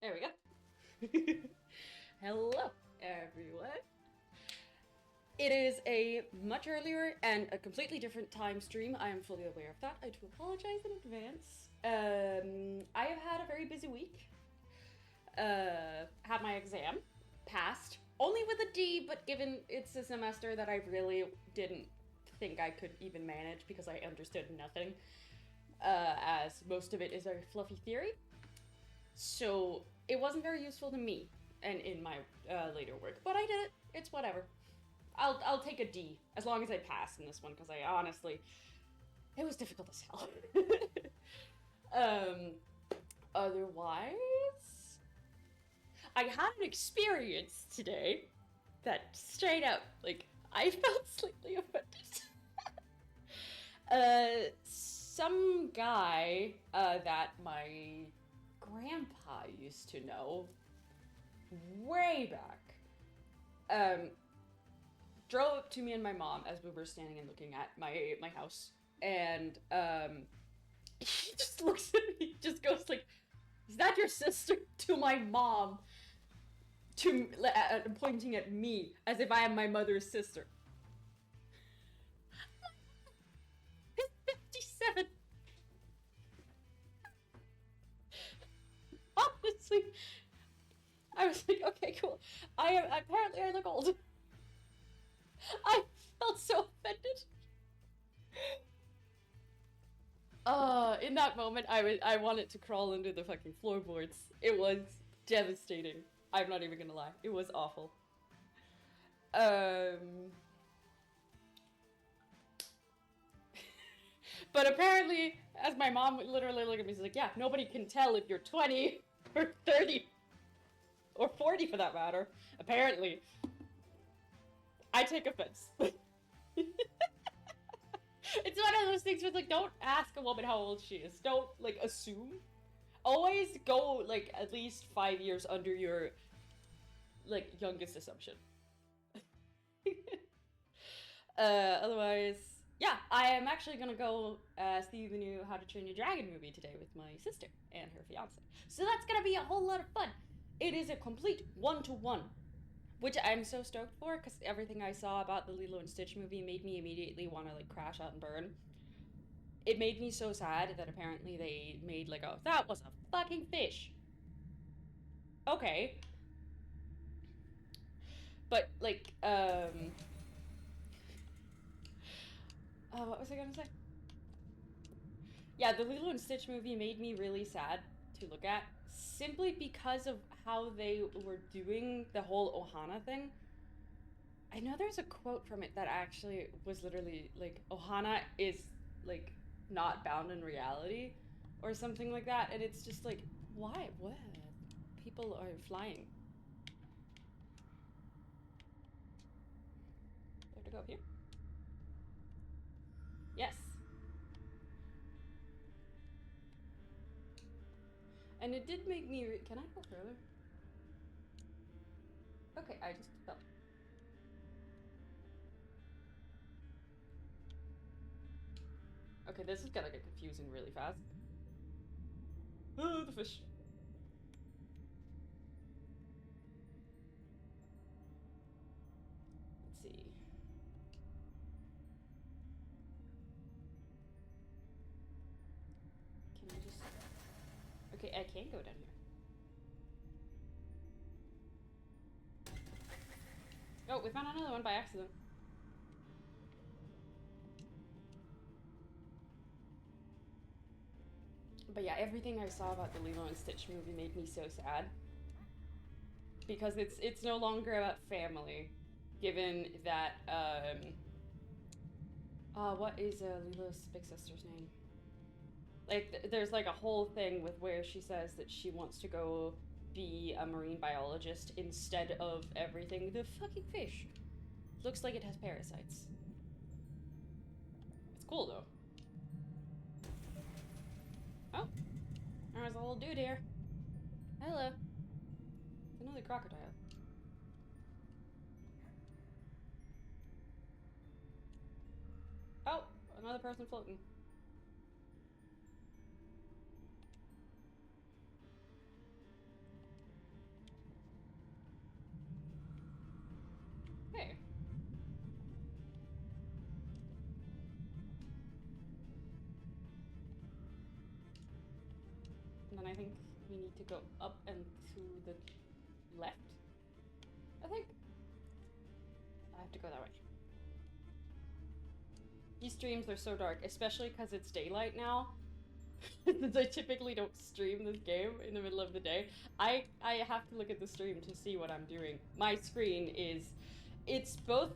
There we go. Hello, everyone. It is a much earlier and a completely different time stream. I am fully aware of that. I do apologize in advance. I have had a very busy week. Had my exam, passed, only with a D, but given it's a semester that I really didn't think I could even manage because I understood nothing, as most of it is very fluffy theory. So it wasn't very useful to me and in my later work, but I did it. It's whatever. I'll take a D as long as I pass in this one because I honestly, it was difficult as hell. Otherwise, I had an experience today that straight up, like, I felt slightly offended. Some guy that my grandpa used to know way back drove up to me and my mom as we were standing and looking at my house, and he just looks at me, just goes like, "Is that your sister?" to my mom, pointing at me as if I am my mother's sister. He's 57. Honestly, I was like, okay, cool. Apparently I look old. I felt so offended. In that moment, I wanted to crawl under the fucking floorboards. It was devastating. I'm not even gonna lie. It was awful. But apparently, as my mom would literally look at me, she's like, yeah, nobody can tell if you're 20 or 30 or 40 for that matter. Apparently. I take offense. It's one of those things where, like, don't ask a woman how old she is. Don't, like, assume. Always go, like, at least 5 years under your, like, youngest assumption. Otherwise, yeah, I am actually gonna go see the new How to Train Your Dragon movie today with my sister and her fiance. So that's gonna be a whole lot of fun. It is a complete one-to-one, which I'm so stoked for, because everything I saw about the Lilo and Stitch movie made me immediately want to, like, crash out and burn. It made me so sad that apparently they made, like, oh, that was a fucking fish. Okay. But, like, what was I gonna say? Yeah, the Lilo and Stitch movie made me really sad to look at, simply because of how they were doing the whole Ohana thing. I know there's a quote from it that actually was literally like, Ohana is, like, not bound in reality or something like that, and it's just like, why? What? People are flying. Do I have to go up here? Yes. And it did make me can I go further? Okay, I just fell. Okay, this is gonna get confusing really fast. Oh, the fish. Let's see. Can I just... Okay, I can go down here. Oh, we found another one by accident. But yeah, everything I saw about the Lilo and Stitch movie made me so sad. Because it's no longer about family, given that, what is Lilo's big sister's name? Like, there's, like, a whole thing with where she says that she wants to go be a marine biologist instead of everything. The fucking fish looks like it has parasites. It's cool, though. Oh, there's a little dude here. Hello. It's another crocodile. Oh, another person floating. I think we need to go up and to the left. I think. I have to go that way. These streams are so dark, especially because it's daylight now. Since I typically don't stream this game in the middle of the day, I have to look at the stream to see what I'm doing. My screen is, it's both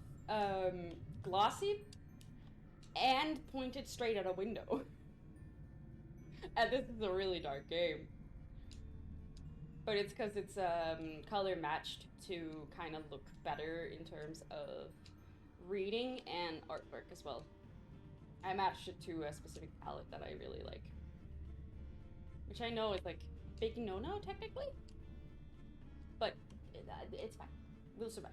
glossy and pointed straight at a window. And this is a really dark game. But it's because it's color matched to kind of look better in terms of reading and artwork as well. I matched it to a specific palette that I really like. Which I know is like big no-no technically. But it's fine. We'll survive.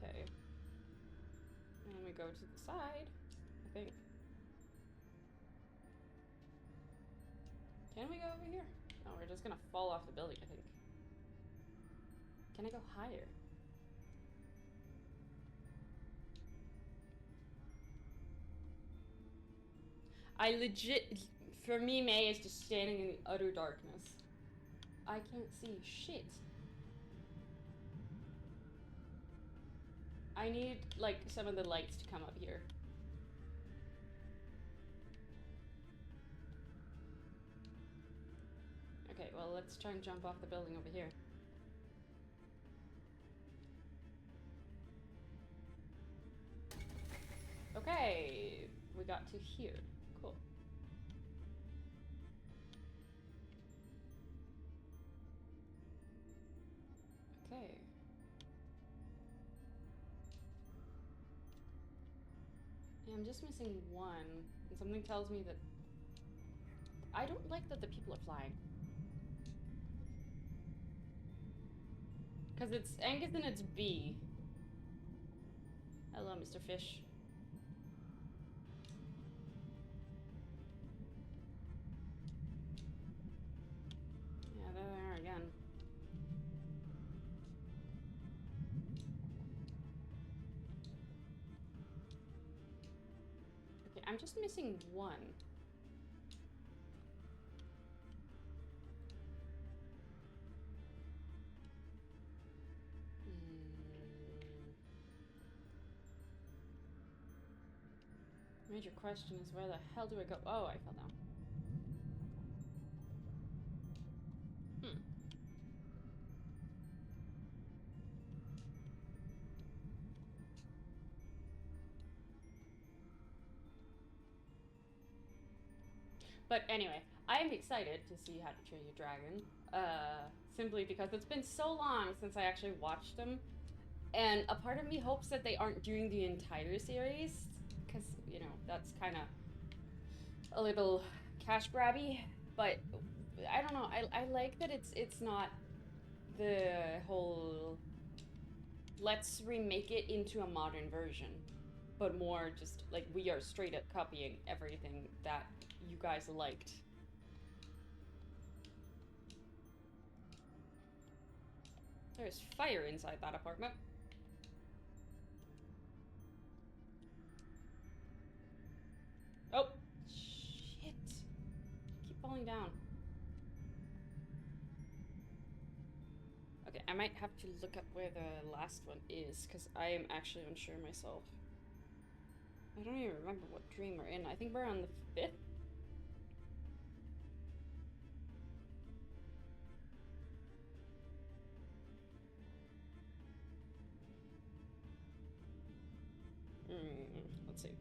Okay. And we go to the side, I think. Can we go over here? No, we're just gonna fall off the building, I think. Can I go higher? I legit, for me, May is just standing in the utter darkness. I can't see shit. I need, like, some of the lights to come up here. Okay, well, let's try and jump off the building over here. Okay, we got to here. Cool. Okay. Yeah, I'm just missing one, and something tells me that I don't like that the people are flying. Because it's Angus and it's B. Hello, Mr. Fish. Yeah, there they are again. Okay, I'm just missing one. Major question is where the hell do I go? Oh, I fell down. But anyway, I'm excited to see How to Train Your Dragon. Simply because it's been so long since I actually watched them. And a part of me hopes that they aren't doing the entire series. Because, you know, that's kind of a little cash grabby. But I don't know. I like that it's not the whole let's remake it into a modern version. But more just like we are straight up copying everything that you guys liked. There's fire inside that apartment. Oh, shit. I keep falling down. Okay, I might have to look up where the last one is, because I am actually unsure myself. I don't even remember what dream we're in. I think we're on the 5th. Let's see.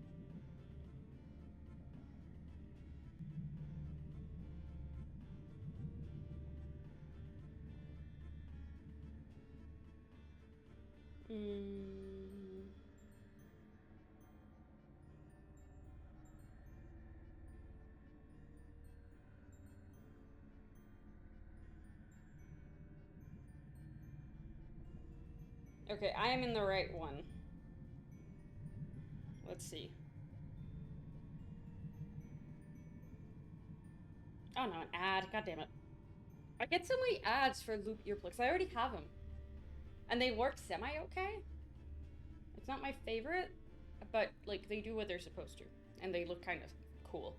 Okay, I am in the right one. Let's see. Oh no, an ad. God damn it. I get so many ads for loop earplugs. I already have them. And they work semi-okay. It's not my favorite, but, like, they do what they're supposed to. And they look kind of cool.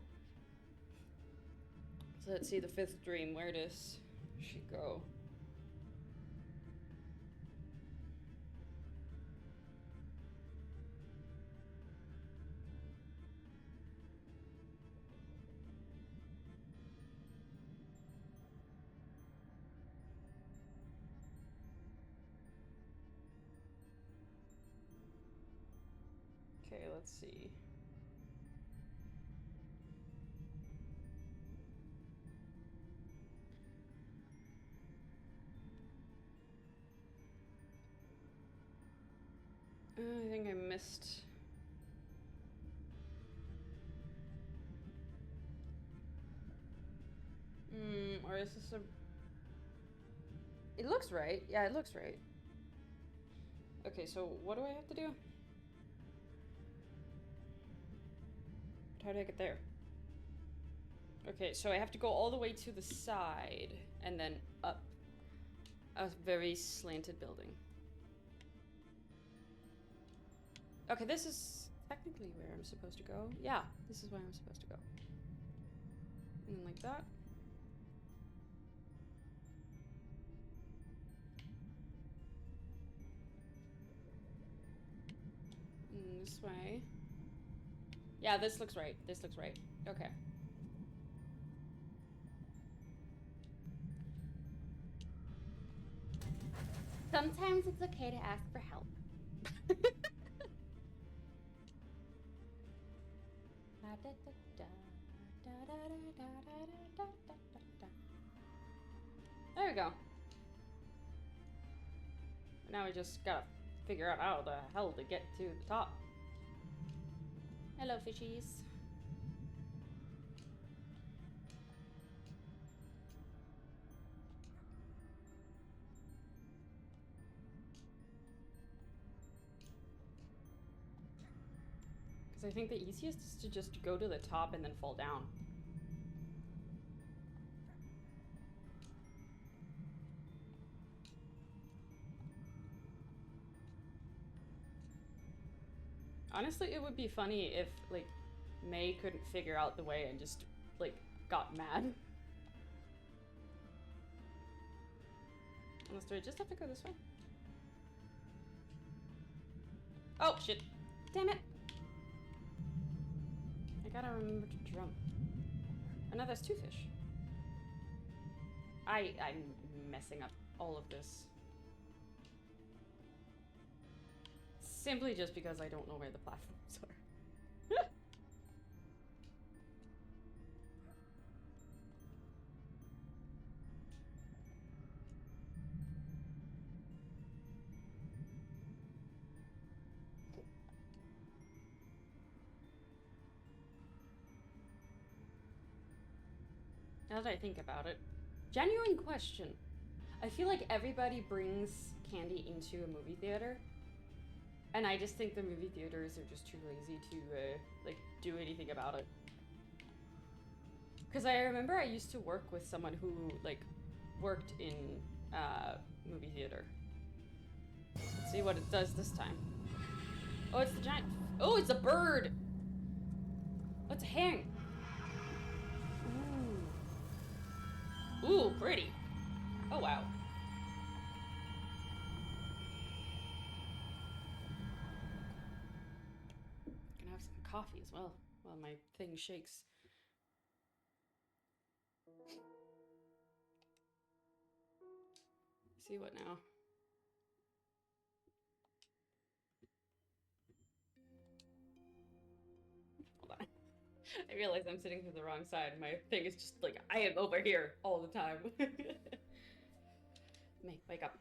So let's see the fifth dream. Where does she go? Okay, let's see. I think I missed... or is this a... It looks right. Yeah, it looks right. Okay, so what do I have to do? How do I get there? Okay, so I have to go all the way to the side and then up a very slanted building. Okay, this is technically where I'm supposed to go. Yeah, this is where I'm supposed to go. And then like that. And this way. Yeah, this looks right. This looks right. Okay. Sometimes it's okay to ask for help. There we go. Now we just gotta figure out how the hell to get to the top. Hello, fishies. Because I think the easiest is to just go to the top and then fall down. Honestly, it would be funny if, like, May couldn't figure out the way and just, like, got mad. Unless do I just have to go this way? Oh, shit. Damn it. I gotta remember to jump. Oh, no, that's two fish. I'm messing up all of this. Simply just because I don't know where the platforms are. Now that I think about it. Genuine question. I feel like everybody brings candy into a movie theater. And I just think the movie theaters are just too lazy to, like, do anything about it. Because I remember I used to work with someone who, like, worked in movie theater. Let's see what it does this time. Oh, it's the giant... Oh, it's a bird! Oh, it's a hen! Ooh. Ooh, pretty. Oh, wow. Gonna have some coffee as well while my thing shakes. See what now? Hold on. I realize I'm sitting to the wrong side. My thing is just like, I am over here all the time. May, wake up.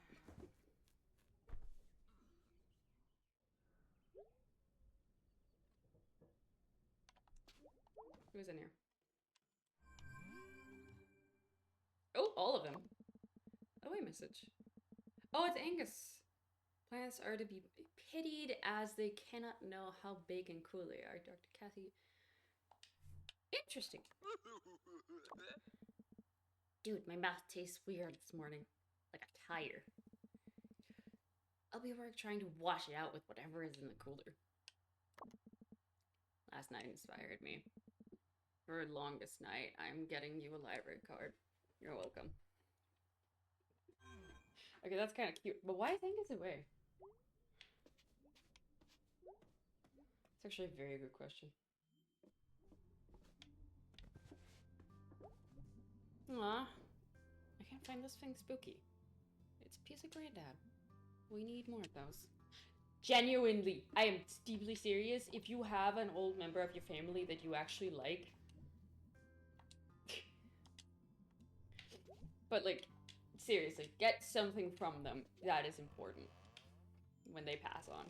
Who's in here? Oh, all of them. Oh, wait, message. Oh, it's Angus. Plants are to be pitied as they cannot know how big and cool they are. Dr. Kathy. Interesting. Dude, my mouth tastes weird this morning. Like a tire. I'll be at work trying to wash it out with whatever is in the cooler. Last night inspired me. For longest night, I'm getting you a library card. You're welcome. Okay, that's kind of cute. But why is Angus away? It's actually a very good question. Aw. I can't find this thing spooky. It's a piece of granddad. We need more of those. Genuinely, I am deeply serious. If you have an old member of your family that you actually like, but like, seriously, get something from them that is important when they pass on.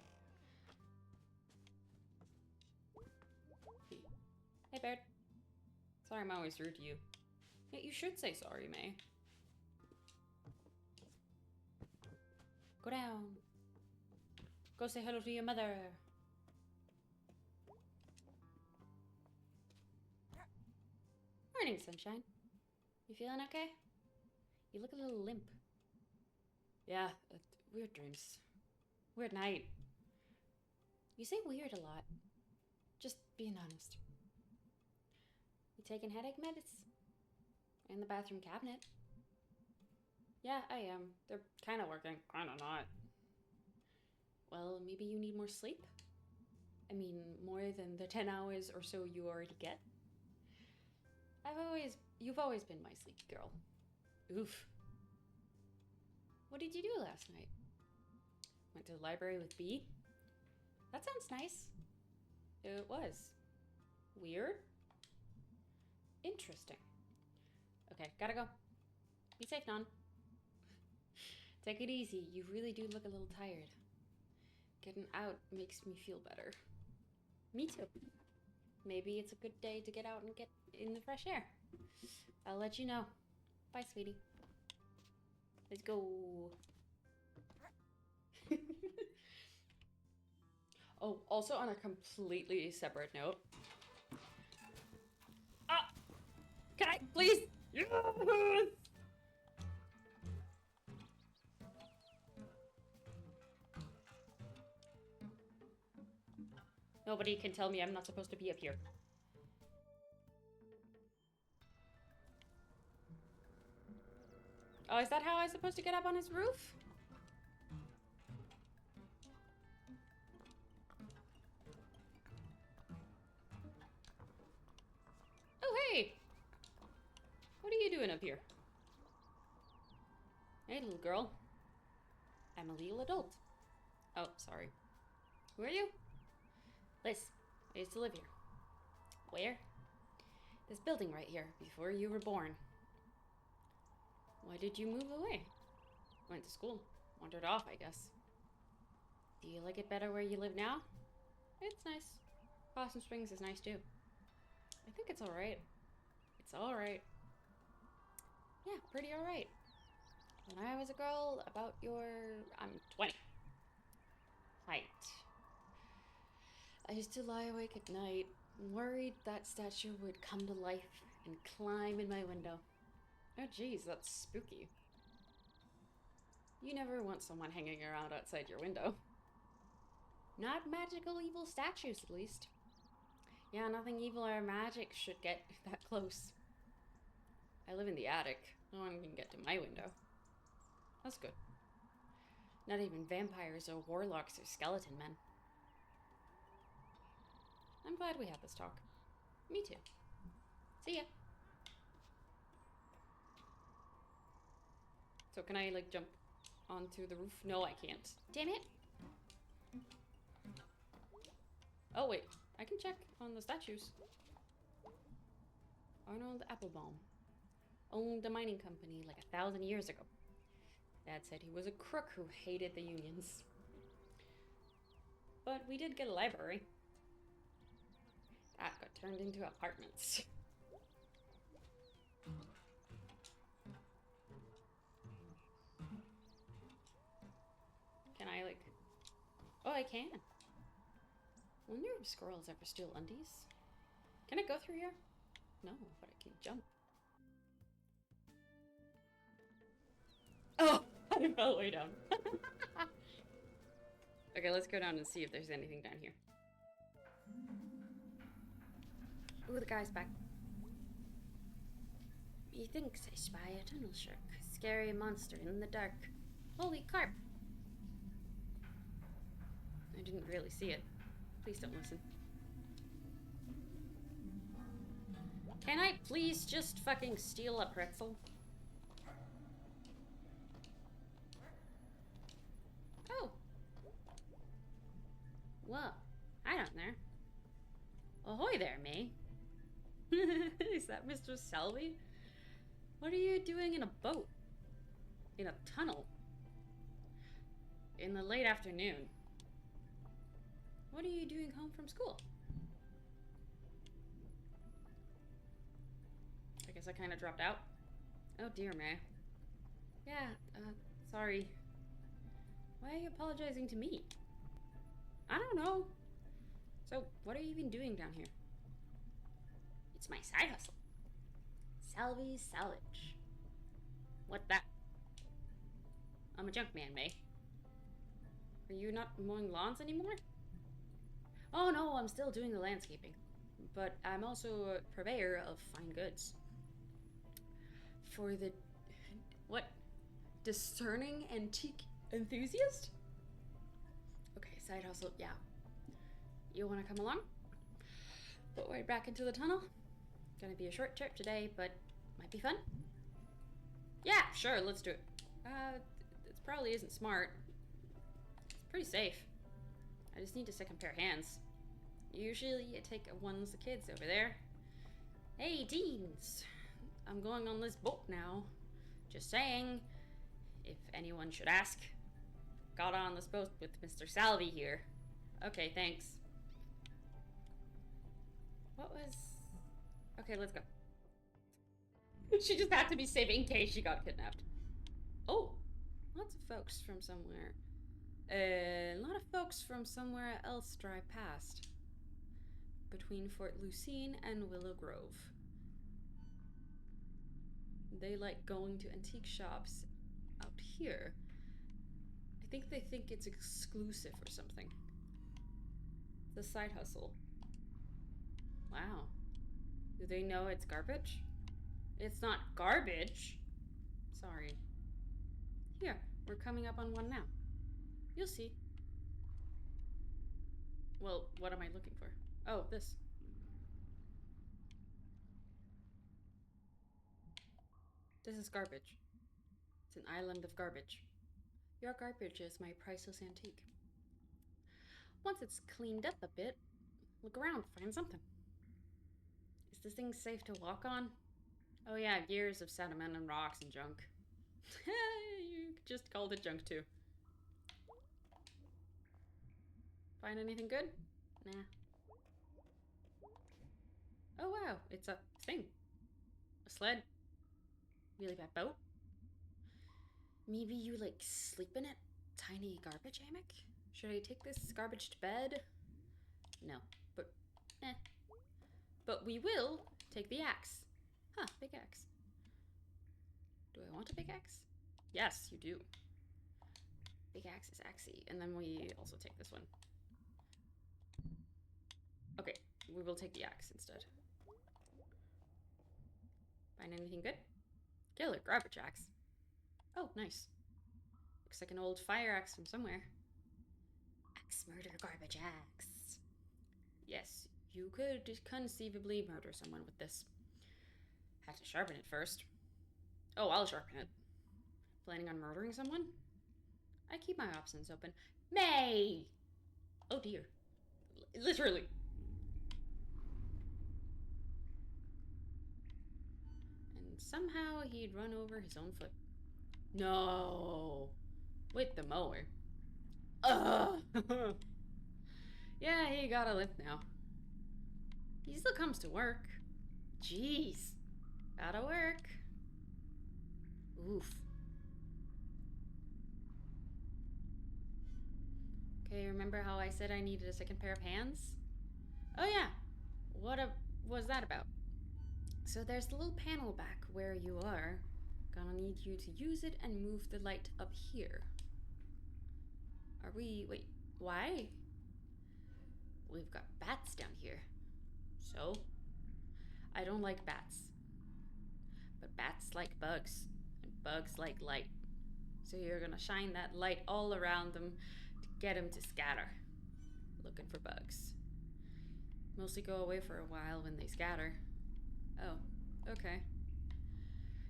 Hey, Bird. Sorry I'm always rude to you. Yeah, you should say sorry, May. Go down. Go say hello to your mother. Morning, sunshine. You feeling okay? You look a little limp. Yeah, weird dreams. Weird night. You say weird a lot. Just being honest. You taking headache meds? In the bathroom cabinet. Yeah, I am. They're kind of working. Kind of not. Well, maybe you need more sleep? I mean, more than the 10 hours or so you already get? You've always been my sleep girl. Oof. What did you do last night? Went to the library with B? That sounds nice. It was. Weird? Interesting. Okay, gotta go. Be safe, Non. Take it easy. You really do look a little tired. Getting out makes me feel better. Me too. Maybe it's a good day to get out and get in the fresh air. I'll let you know. Bye, sweetie. Let's go. Oh, also on a completely separate note. Ah! Can I, please? Yes! Nobody can tell me I'm not supposed to be up here. Oh, is that how I'm supposed to get up on his roof? Oh, hey! What are you doing up here? Hey, little girl. I'm a legal adult. Oh, sorry. Who are you? Liz. I used to live here. Where? This building right here, before you were born. Why did you move away? Went to school. Wandered off, I guess. Do you like it better where you live now? It's nice. Possum Springs is nice too. I think it's alright. It's alright. Yeah, pretty alright. When I was a girl, about your... I'm 20. Height. I used to lie awake at night, worried that statue would come to life and climb in my window. Oh geez, that's spooky. You never want someone hanging around outside your window. Not magical evil statues, at least. Yeah, nothing evil or magic should get that close. I live in the attic. No one can get to my window. That's good. Not even vampires or warlocks or skeleton men. I'm glad we had this talk. Me too. See ya. So can I, like, jump onto the roof? No, I can't. Damn it! Oh, wait. I can check on the statues. Arnold Applebaum owned a mining company like 1,000 years ago. Dad said he was a crook who hated the unions. But we did get a library. That got turned into apartments. Can I, like... Oh, I can. Wonder if squirrels ever steal undies. Can I go through here? No, but I can jump. I fell way down. Okay, let's go down and see if there's anything down here. Ooh, the guy's back. Methinks I spy a tunnel shark. Scary monster in the dark. Holy carp! I didn't really see it. Please don't listen. Can I please just fucking steal a pretzel? Oh. Well, hi down there. Ahoy there, May. Is that Mr. Selby? What are you doing in a boat? In a tunnel? In the late afternoon? What are you doing home from school? I guess I kind of dropped out. Oh dear, May. Yeah, sorry. Why are you apologizing to me? I don't know. So, what are you even doing down here? It's my side hustle. Salvy's Salvage. What that? I'm a junk man, May. Are you not mowing lawns anymore? Oh no, I'm still doing the landscaping. But I'm also a purveyor of fine goods. For the... what? Discerning antique enthusiast? Okay, side hustle, yeah. You wanna come along? But right back into the tunnel? Gonna be a short trip today, but might be fun. Yeah, sure, let's do it. It probably isn't smart. It's pretty safe. I just need a second pair of hands. Usually I take one's the kids over there. Hey, teens! I'm going on this boat now. Just saying, if anyone should ask. Got on this boat with Mr. Salvy here. Okay, thanks. What was... Okay, let's go. She just had to be safe in case she got kidnapped. Oh, lots of folks from somewhere. A lot of folks from somewhere else drive past. Between Fort Lucine and Willow Grove. They like going to antique shops out here. I think they think it's exclusive or something. The side hustle. Wow. Do they know it's garbage? It's not garbage. Sorry. Here, we're coming up on one now. You'll see. Well, what am I looking for? Oh, this. This is garbage. It's an island of garbage. Your garbage is my priceless antique. Once it's cleaned up a bit, look around, find something. Is this thing safe to walk on? Oh yeah, years of sediment and rocks and junk. You just called it junk too. Find anything good? Nah. Oh wow, it's a thing. A sled. Really bad boat. Maybe you like sleep in it? Tiny garbage hammock? Should I take this garbage to bed? No, but eh. But we will take the axe. Huh, big axe. Do I want a big axe? Yes, you do. Big axe is axey. And then we also take this one. Okay, we will take the axe instead. Find anything good? Killer garbage axe. Oh, nice. Looks like an old fire axe from somewhere. Axe murder garbage axe. Yes, you could conceivably murder someone with this. Have to sharpen it first. Oh, I'll sharpen it. Planning on murdering someone? I keep my options open. May! Oh dear. Literally. And somehow he'd run over his own foot. No. With the mower. Ugh. Yeah, he got a lift now. He still comes to work. Jeez. Gotta work. Oof. Okay, remember how I said I needed a second pair of hands? Oh yeah. What was that about? So there's the little panel back where you are gonna need you to use it and move the light up here. Wait, why? We've got bats down here. So? I don't like bats. But bats like bugs, and bugs like light. So you're gonna shine that light all around them to get them to scatter. Looking for bugs. Mostly go away for a while when they scatter. Oh, okay.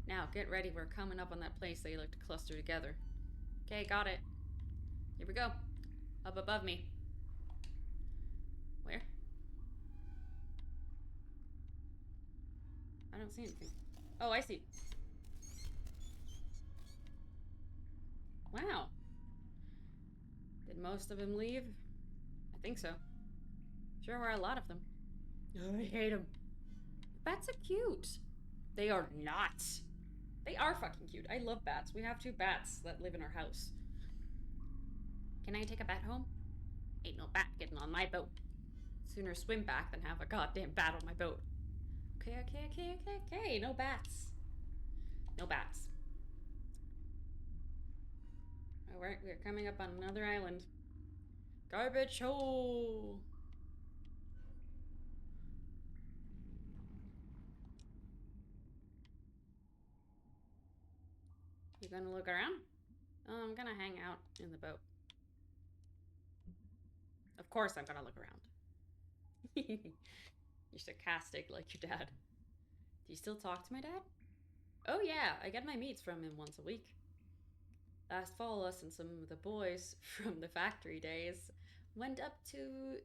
Now, get ready, we're coming up on that place they like to cluster together. Okay, got it. Here we go. Up above me. Where? I don't see anything. Oh, I see. Wow. Did most of them leave? I think so. Sure were a lot of them. I hate them. Bats are cute. They are not. They are fucking cute. I love bats. We have 2 bats that live in our house. Can I take a bat home? Ain't no bat getting on my boat. Sooner swim back than have a goddamn bat on my boat. Okay. No bats. No bats. Alright, we're coming up on another island. Garbage hole! You gonna look around? Oh, I'm gonna hang out in the boat. Of course I'm gonna look around. You're sarcastic like your dad. Do you still talk to my dad? Oh yeah, I get my meats from him once a week. Last fall, us and some of the boys from the factory days went up to...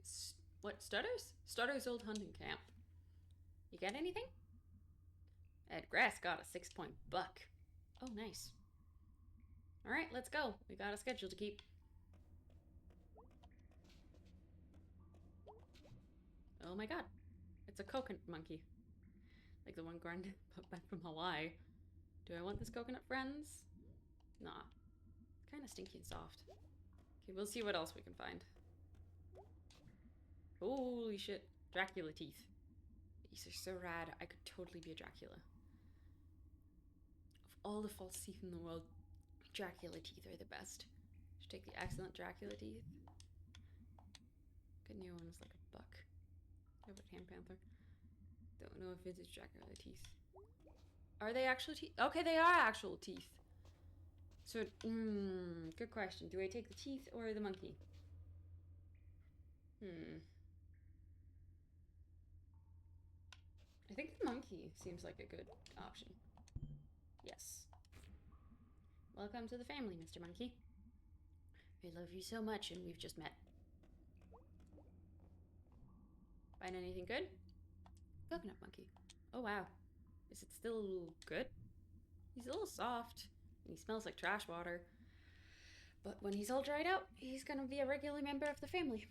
what, Stutter's? Stutter's old hunting camp. You get anything? Ed Grass got a 6-point buck. Oh, nice. Alright, let's go. We got a schedule to keep. Oh my god. It's a coconut monkey. Like the one Granddad put back from Hawaii. Do I want this coconut, friends? Nah. It's kind of stinky and soft. Okay, we'll see what else we can find. Holy shit. Dracula teeth. These are so rad. I could totally be a Dracula. Of all the false teeth in the world, Dracula teeth are the best. Should take the excellent Dracula teeth. Good new one is like a buck. How about Hand Panther? Don't know if it's Dracula teeth. Are they actual teeth? Okay, they are actual teeth. So, good question. Do I take the teeth or the monkey? I think the monkey seems like a good option. Yes. Welcome to the family, Mr. Monkey. I love you so much, and we've just met. Find anything good? Coconut monkey. Oh, wow. Is it still good? He's a little soft, and he smells like trash water. But when he's all dried out, he's gonna be a regular member of the family.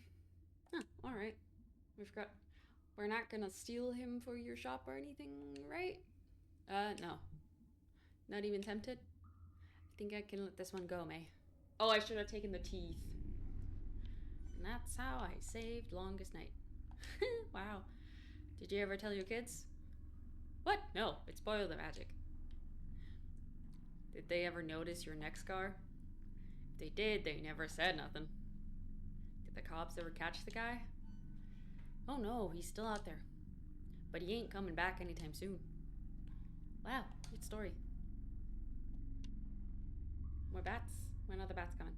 Huh, alright. We're not gonna steal him for your shop or anything, right? No. Not even tempted? I think I can let this one go, May. Oh, I should have taken the teeth. And that's how I saved Longest Night. Wow. Did you ever tell your kids? What? No, it spoiled the magic. Did they ever notice your neck scar? If they did, they never said nothing. Did the cops ever catch the guy? Oh no, he's still out there. But he ain't coming back anytime soon. Wow, good story. More bats? When are the bats coming?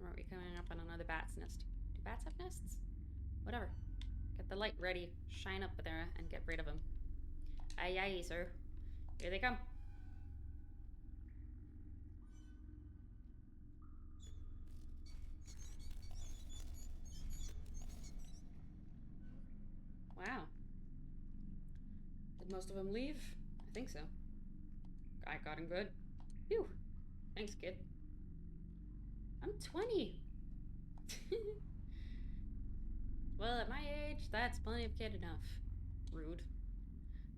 Or are we coming up on another bat's nest? Do bats have nests? Whatever. Get the light ready, shine up there, and get rid of them. Aye, aye, sir. Here they come. Wow. Did most of them leave? I think so. I got him good. Phew. Thanks, kid. I'm 20. Well, at my age, that's plenty of kid enough. Rude.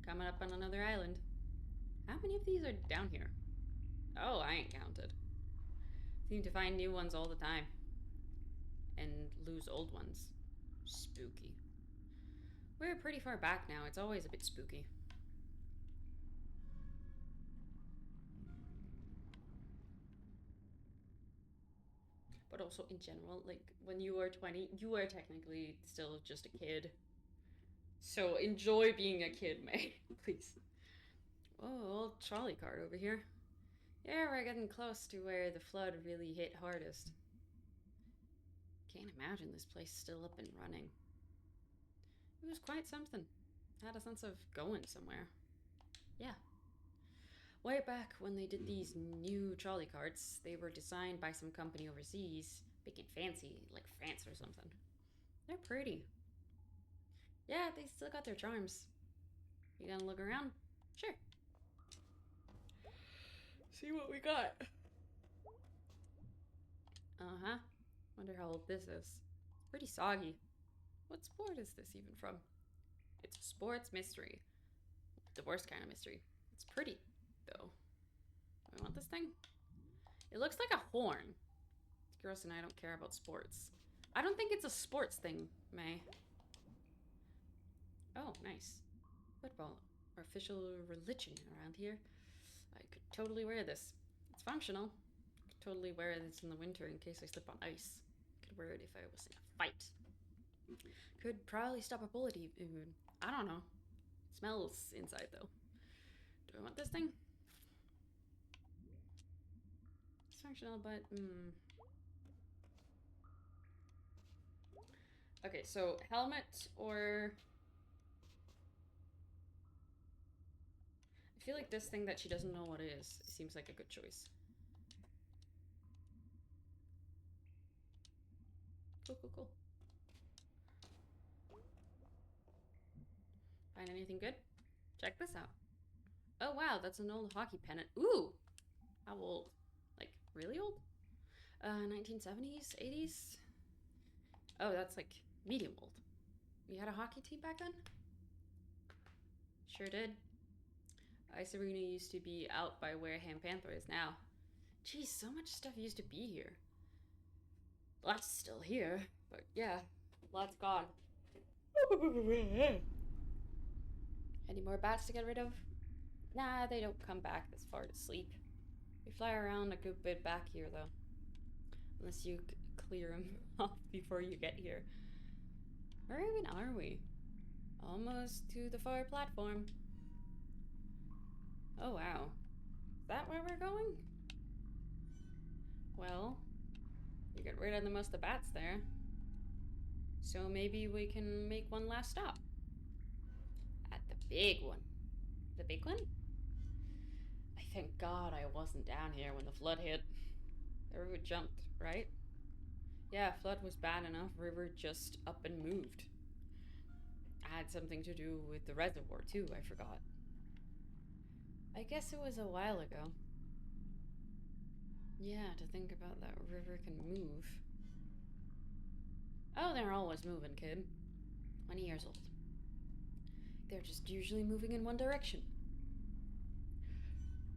Coming up on another island. How many of these are down here? Oh, I ain't counted. Seem to find new ones all the time. And lose old ones. Spooky. We're pretty far back now. It's always a bit spooky. but also in general, like when you are 20, you are technically still just a kid. So enjoy being a kid, May, please. Oh, old trolley cart over here. Yeah, we're getting close to where the flood really hit hardest. Can't imagine this place still up and running. It was quite something. Had a sense of going somewhere. Yeah. Way back when they did these new trolley carts, they were designed by some company overseas, big and fancy, like France or something. They're pretty. Yeah, they still got their charms. You gonna look around? Sure. See what we got. Uh-huh. Wonder how old this is. Pretty soggy. What sport is this even from? It's a sports mystery. The worst kind of mystery. It's pretty, though. I want this thing? It looks like a horn. It's gross and I don't care about sports. I don't think it's a sports thing, May. Oh, nice. Football. Our official religion around here. I could totally wear this. It's functional. I could totally wear this in the winter in case I slip on ice. Could wear it if I was in a fight. Could probably stop a bullet even. I don't know. It smells inside though. Do I want this thing? It's functional, but okay, so helmet or I feel like this thing that she doesn't know what it is seems like a good choice. Cool, cool, cool. Find anything good? Check this out. Oh wow, that's an old hockey pennant. Ooh! How old? Like, really old? 1970s? 80s? Oh, that's like medium old. You had a hockey team back then? Sure did. Ice Arena used to be out by where Ham Panther is now. Geez, so much stuff used to be here. Lots still here, but yeah, lots gone. Any more bats to get rid of? Nah, they don't come back this far to sleep. We fly around a good bit back here, though. Unless you clear them off before you get here. Where even are we? Almost to the far platform. Oh, wow. Is that where we're going? Well, you get rid of the most of the bats there. So maybe we can make one last stop. At the big one. The big one? I thank God I wasn't down here when the flood hit. The river jumped, right? Yeah, flood was bad enough. River just up and moved. Had something to do with the reservoir too, I forgot. I guess it was a while ago. Yeah, to think about that river can move. Oh, they're always moving, kid. 20 years old. They're just usually moving in one direction.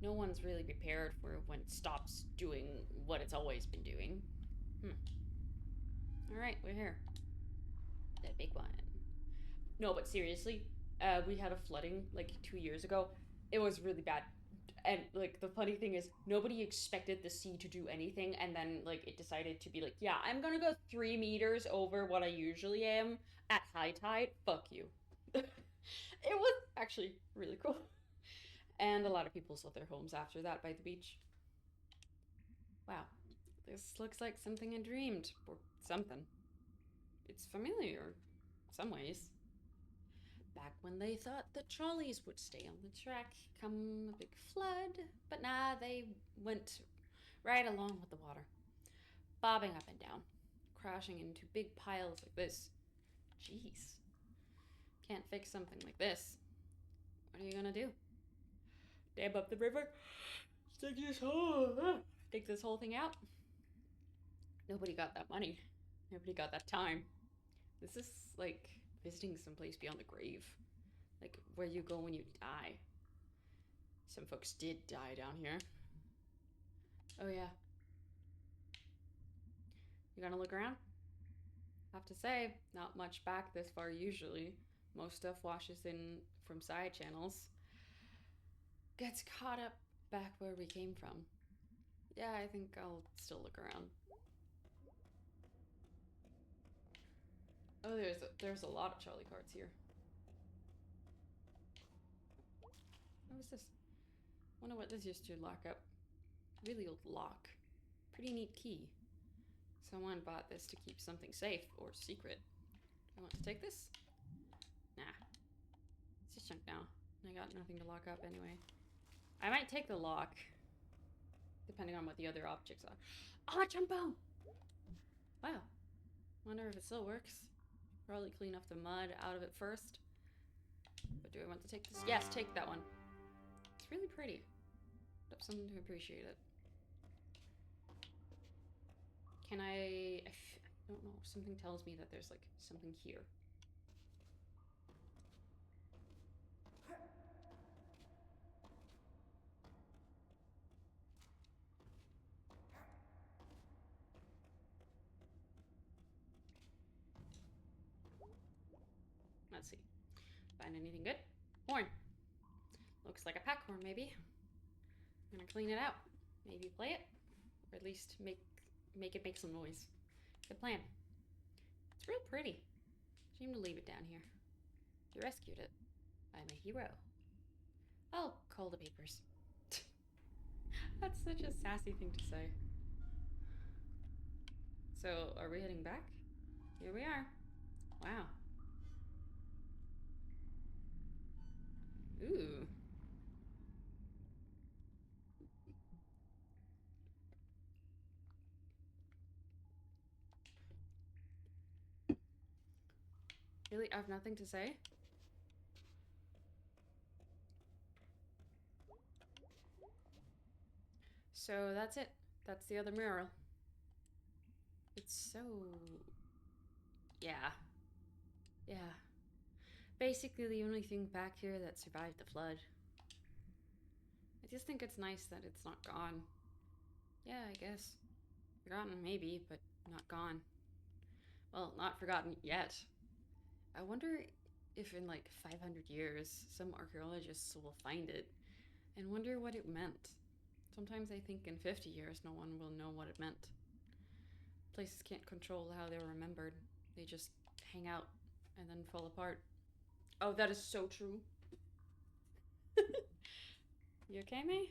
No one's really prepared for when it stops doing what it's always been doing. Alright, we're here. The big one. No, but seriously, we had a flooding like 2 years ago. It was really bad. And like the funny thing is nobody expected the sea to do anything, and then like it decided to be like, yeah, I'm gonna go 3 meters over what I usually am at high tide. Fuck you. It was actually really cool. And a lot of people sold their homes after that by the beach. Wow. This looks like something I dreamed, or something. It's familiar, in some ways. Back when they thought the trolleys would stay on the track come a big flood, but nah, they went right along with the water, bobbing up and down, crashing into big piles like this. Jeez. Can't fix something like this. What are you gonna do? Dam up the river? Dig this whole thing out? Nobody got that money. Nobody got that time. This is like visiting someplace beyond the grave. Like where you go when you die. Some folks did die down here. Oh yeah. You gonna look around? Have to say, not much back this far usually. Most stuff washes in from side channels. Gets caught up back where we came from. Yeah, I think I'll still look around. Oh, there's a lot of Charlie cards here. What was this? Wonder what this used to lock up. Really old lock. Pretty neat key. Someone bought this to keep something safe or secret. I want to take this? Nah. It's just junk now. I got nothing to lock up anyway. I might take the lock. Depending on what the other objects are. Oh, jumbo! Wow. Wonder if it still works. Probably clean off the mud out of it first. But do I want to take this? Yes, take that one. It's really pretty. That's something to appreciate it. Can I don't know. Something tells me that there's like something here. Let's see. Find anything good? Horn. Looks like a pack horn, maybe. I'm gonna clean it out. Maybe play it. Or at least make it make some noise. Good plan. It's real pretty. Shame to leave it down here. You rescued it. I'm a hero. I'll call the papers. That's such a sassy thing to say. So, are we heading back? Here we are. Wow. Ooh. Really? I have nothing to say? So that's it. That's the other mural. It's so... Yeah. Yeah. Basically the only thing back here that survived the flood. I just think it's nice that it's not gone. Yeah, I guess. Forgotten maybe, but not gone. Well, not forgotten yet. I wonder if in like 500 years, some archaeologists will find it and wonder what it meant. Sometimes I think in 50 years, no one will know what it meant. Places can't control how they're remembered. They just hang out and then fall apart. Oh, that is so true. You okay, May?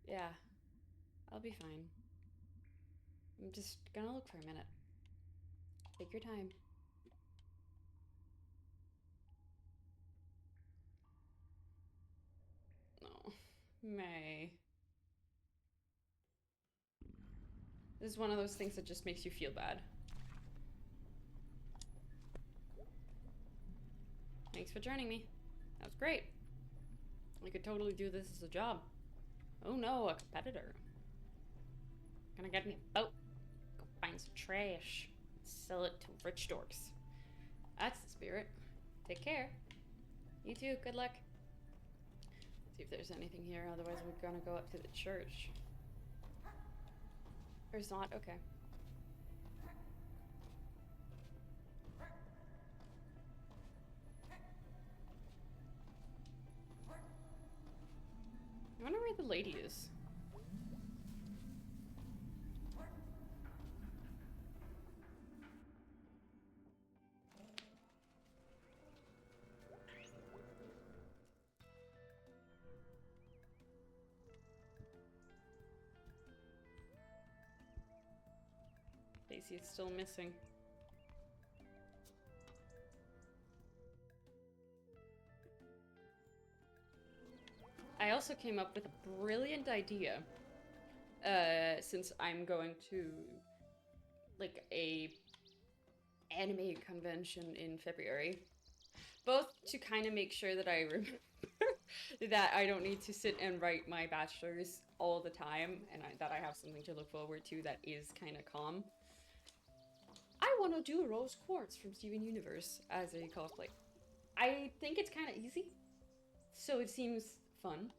Yeah, I'll be fine. I'm just gonna look for a minute. Take your time. No, May. This is one of those things that just makes you feel bad. Thanks for joining me. That was great. I could totally do this as a job. Oh no, a competitor. Gonna get me a boat. Go find some trash. Sell it to rich dorks. That's the spirit. Take care. You too, good luck. See if there's anything here, otherwise we're gonna go up to the church. There's not? Okay. I wonder where the lady is. Daisy is still missing. I also came up with a brilliant idea. Since I'm going to like a anime convention in February, both to kind of make sure that I remember that I don't need to sit and write my bachelor's all the time, and that I have something to look forward to that is kind of calm. I want to do Rose Quartz from Steven Universe as a cosplay. I think it's kind of easy, so it seems fun.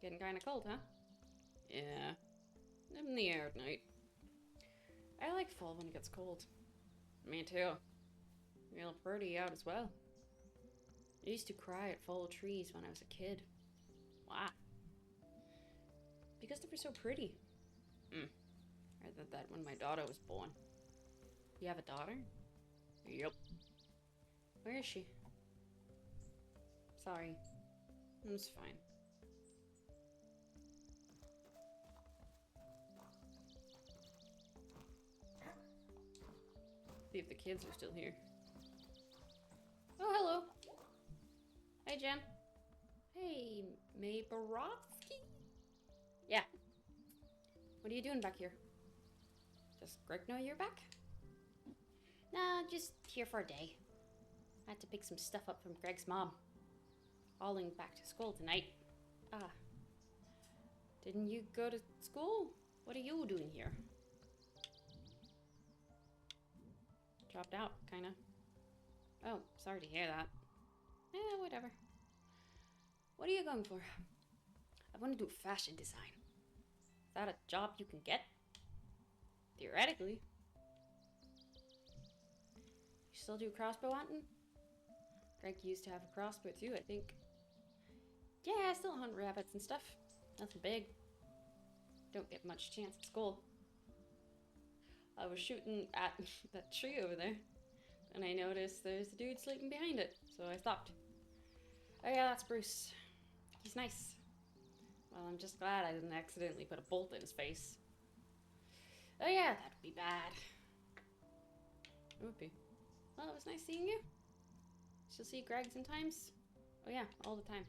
Getting kind of cold, huh? Yeah. In the air at night. I like fall when it gets cold. Me too. Real pretty out as well. I used to cry at fall trees when I was a kid. Why? Because they were so pretty. I did that when my daughter was born. You have a daughter? Yep. Where is she? Sorry. It's fine. See if the kids are still here. Oh, hello. Hey, Jen. Hey, Mayborovsky? Yeah. What are you doing back here? Does Greg know you're back? Nah, just here for a day. I had to pick some stuff up from Greg's mom. Hauling back to school tonight. Ah. Didn't you go to school? What are you doing here? Dropped out, kinda. Oh, sorry to hear that. Whatever. What are you going for? I want to do fashion design. Is that a job you can get? Theoretically. You still do crossbow hunting? Greg used to have a crossbow too, I think. Yeah, I still hunt rabbits and stuff. Nothing big. Don't get much chance at school. I was shooting at that tree over there, and I noticed there's a dude sleeping behind it, so I stopped. Oh yeah, that's Bruce. He's nice. Well, I'm just glad I didn't accidentally put a bolt in his face. Oh yeah, that'd be bad. It would be. Well, it was nice seeing you. She'll see Greg sometimes. Oh yeah, all the time.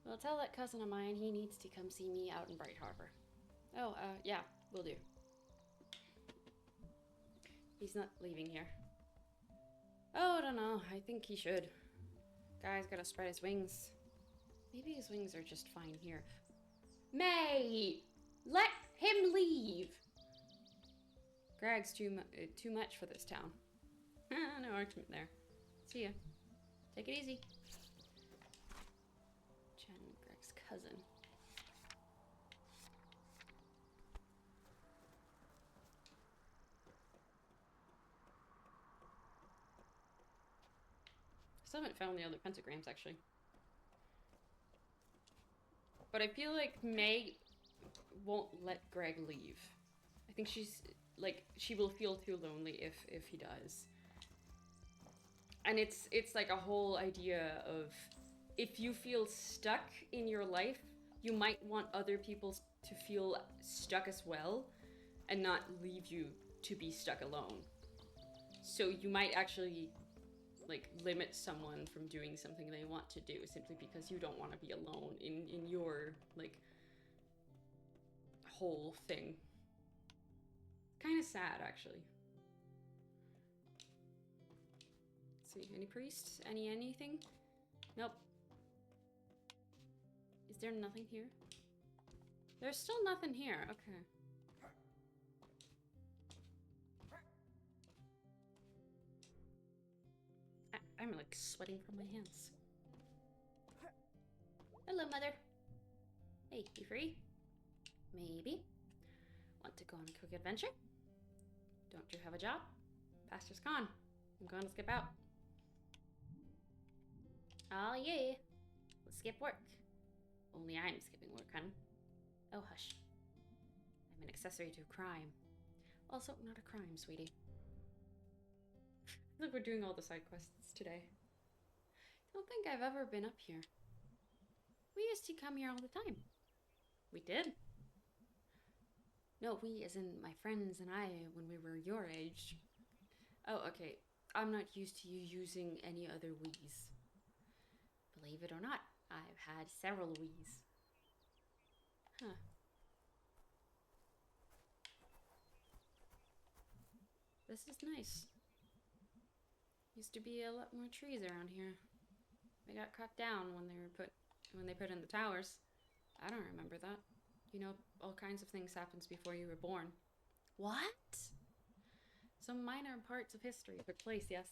Well, tell that cousin of mine he needs to come see me out in Bright Harbor. Oh, yeah, will do. He's not leaving here. Oh, I don't know. I think he should. Guy's gotta spread his wings. Maybe his wings are just fine here. May! Let him leave! Greg's too much for this town. No argument there. See ya. Take it easy. Jen, Greg's cousin. Still haven't found the other pentagrams, actually. But I feel like May won't let Greg leave. I think she's, like, she will feel too lonely if he does. And it's like a whole idea of, if you feel stuck in your life, you might want other people to feel stuck as well, and not leave you to be stuck alone. So you might actually, like, limit someone from doing something they want to do simply because you don't want to be alone in your, like, whole thing. Kind of sad, actually. Let's see, any priests? Anything? Nope. Is there nothing here? There's still nothing here. Okay. I'm like sweating from my hands. Hello, mother. Hey, you free? Maybe. Want to go on a quick adventure? Don't you have a job? Pastor's gone. I'm going to skip out. Oh yeah. Let's skip work. Only I'm skipping work, hun. Oh, hush. I'm an accessory to a crime. Also, not a crime, sweetie. Look, we're doing all the side quests today. Don't think I've ever been up here. We used to come here all the time. We did? No, we as in my friends and I when we were your age. Oh, okay. I'm not used to you using any other we's. Believe it or not, I've had several we's. Huh. This is nice. Used to be a lot more trees around here. They got cut down when they put in the towers. I don't remember that. You know, all kinds of things happens before you were born. What? Some minor parts of history took place, yes.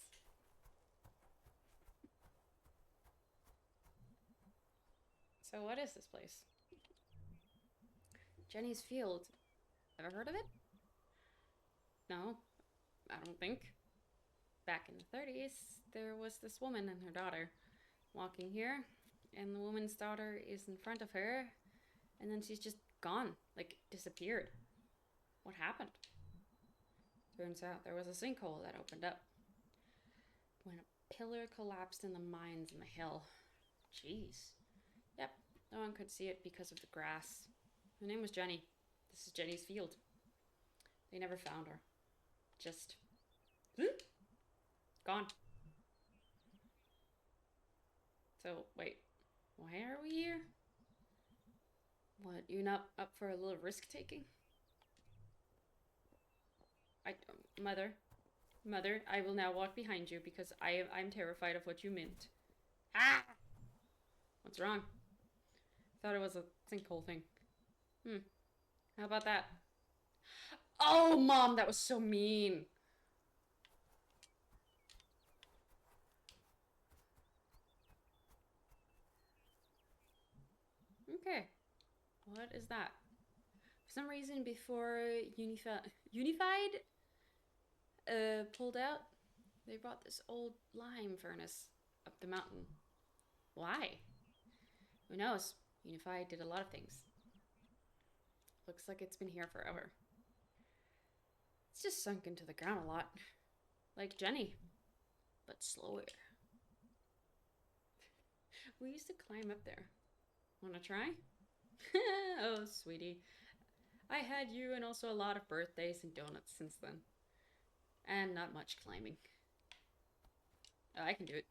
So what is this place? Jenny's Field. Ever heard of it? No, I don't think. Back in the 30s, there was this woman and her daughter walking here, and the woman's daughter is in front of her, and then she's just gone, like disappeared. What happened? Turns out there was a sinkhole that opened up when a pillar collapsed in the mines in the hill. Jeez. Yep, no one could see it because of the grass. Her name was Jenny. This is Jenny's field. They never found her. Just... gone. So, wait. Why are we here? What, you not up for a little risk-taking? Mother, I will now walk behind you because I'm terrified of what you meant. Ah! What's wrong? Thought it was a sinkhole thing. How about that? Oh, Mom, that was so mean. Okay. What is that? For some reason, before Unified pulled out, they brought this old lime furnace up the mountain. Why? Who knows? Unified did a lot of things. Looks like it's been here forever. It's just sunk into the ground a lot. Like Jenny, but slower. We used to climb up there. Wanna try? Oh, sweetie. I had you and also a lot of birthdays and donuts since then. And not much climbing. Oh, I can do it.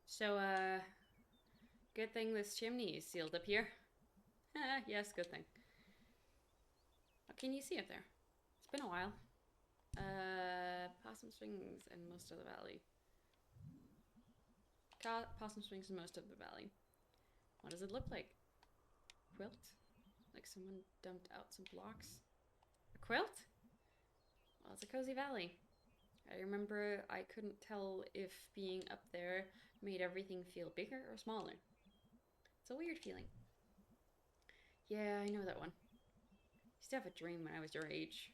So, good thing this chimney is sealed up here. Yes, good thing. What can you see up there? It's been a while. Possum Springs and most of the valley. Possum Springs and most of the valley. What does it look like? Quilt? Like someone dumped out some blocks? A quilt? Well, it's a cozy valley. I remember I couldn't tell if being up there made everything feel bigger or smaller. It's a weird feeling. Yeah, I know that one. I used to have a dream when I was your age.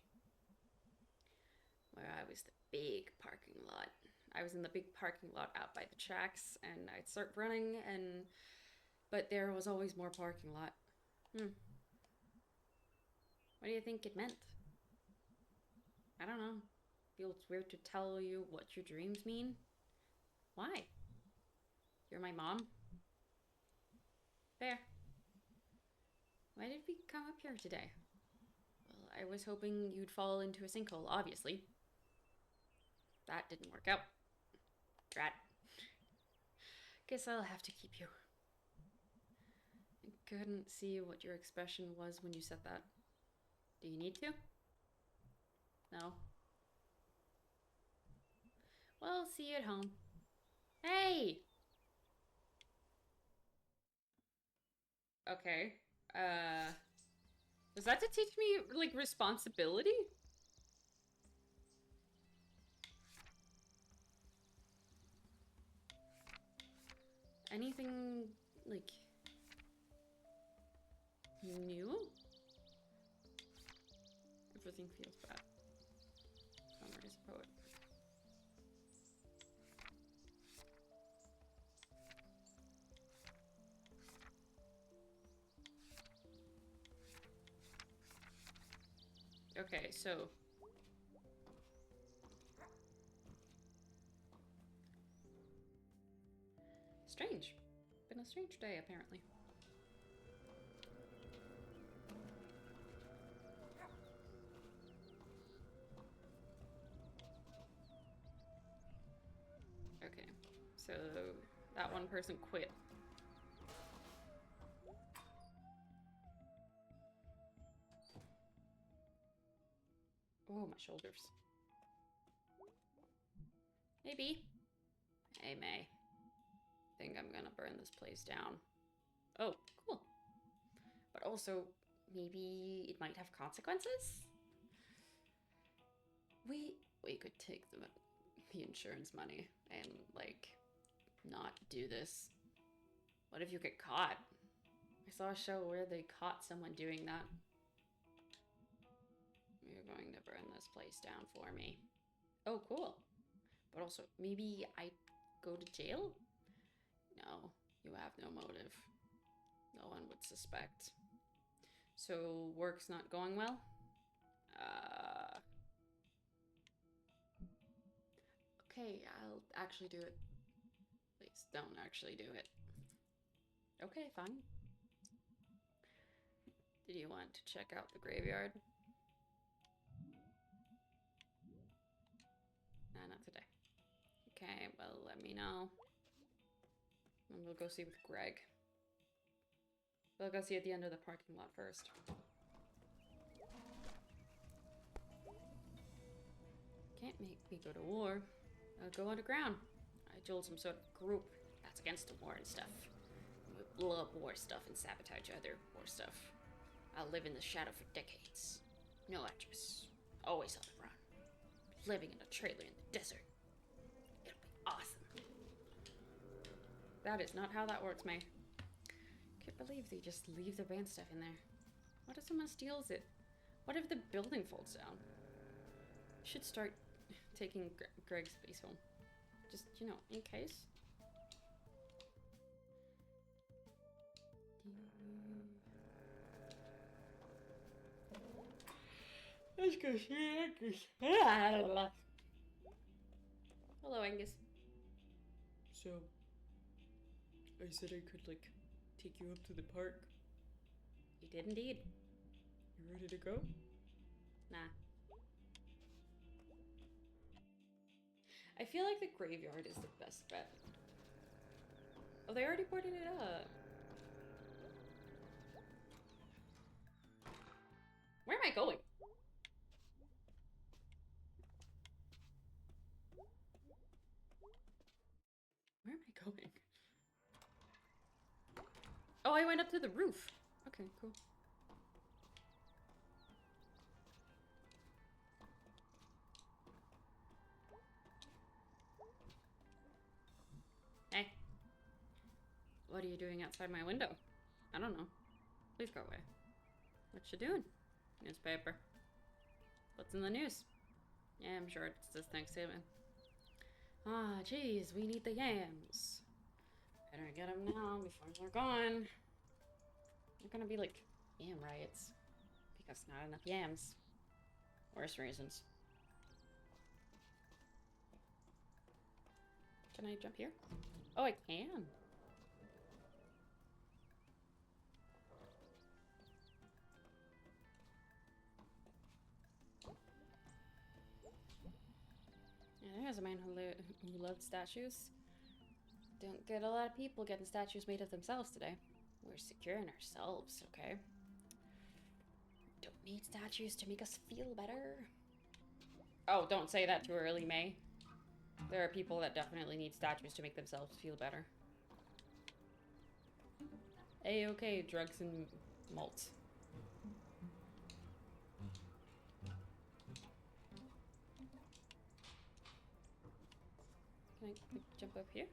Where I was the big parking lot. I was in the big parking lot out by the tracks, and I'd start running, but there was always more parking lot. What do you think it meant? I don't know. Feels weird to tell you what your dreams mean. Why? You're my mom? Fair. Why did we come up here today? Well, I was hoping you'd fall into a sinkhole, obviously. That didn't work out. Drat. Guess I'll have to keep you. I couldn't see what your expression was when you said that. Do you need to? No. Well, see you at home. Hey! Okay. Was that to teach me, like, responsibility? Anything, like, new? Everything feels bad. Summer is a poet. Okay, so... Strange. Been a strange day, apparently. Okay, so that one person quit. Oh, my shoulders. Maybe. Hey, May. Think I'm gonna burn this place down. Oh, cool. But also, maybe it might have consequences? We could take the insurance money and, like, not do this. What if you get caught? I saw a show where they caught someone doing that. You're going to burn this place down for me. Oh, cool. But also, maybe I go to jail? No, you have no motive. No one would suspect. So, work's not going well? Okay, I'll actually do it. Please don't actually do it. Okay, fine. Did you want to check out the graveyard? Nah, not today. Okay, well, let me know. And we'll go see with Greg. We'll go see at the end of the parking lot first. Can't make me go to war. I'll go underground. I joined some sort of group that's against the war and stuff. We blow up war stuff and sabotage other war stuff. I'll live in the shadow for decades. No address. Always on the run. Living in a trailer in the desert. It'll be awesome. That is not how that works, May. Can't believe they just leave their band stuff in there. What if someone steals it? What if the building falls down? Should start taking Greg's space home. Just, you know, in case. Let's go see Angus. Hello, Angus. So, I said I could, like, take you up to the park. You did indeed. You ready to go? Nah. I feel like the graveyard is the best bet. Oh, they already boarded it up. Where am I going? Where am I going? Oh, I went up to the roof. Okay, cool. Hey. What are you doing outside my window? I don't know. Please go away. What you doing? Newspaper. What's in the news? Yeah, I'm sure it's this Thanksgiving. Ah, geez, we need the yams. Better get them now before they're gone. They're gonna be like yam riots. Because not enough yams. Worse reasons. Can I jump here? Oh, I can. Yeah, there's a man who loved statues. Don't get a lot of people getting statues made of themselves today. We're secure in ourselves, okay? Don't need statues to make us feel better. Oh, don't say that too early, May. There are people that definitely need statues to make themselves feel better. A-okay, drugs and malt. Can I jump up here?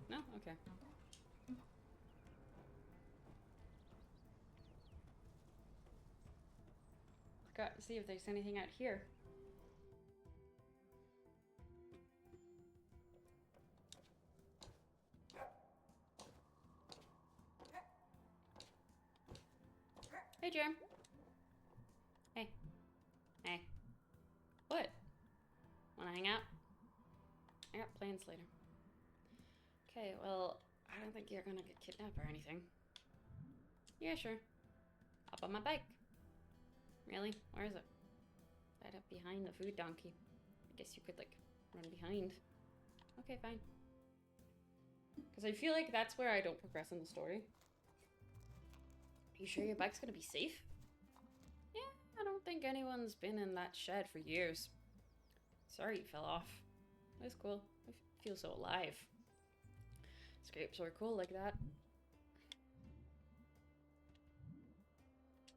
No? Okay. Forgot to see if there's anything out here. Hey, Jim. Hey. Hey. What? Wanna hang out? I got plans later. Okay, well, I don't think you're gonna get kidnapped or anything. Yeah, sure. Hop on my bike. Really? Where is it? Right up behind the food donkey. I guess you could, like, run behind. Okay, fine. Because I feel like that's where I don't progress in the story. Are you sure your bike's gonna be safe? Yeah, I don't think anyone's been in that shed for years. Sorry you fell off. That's cool. I feel so alive. Scrapes are cool like that.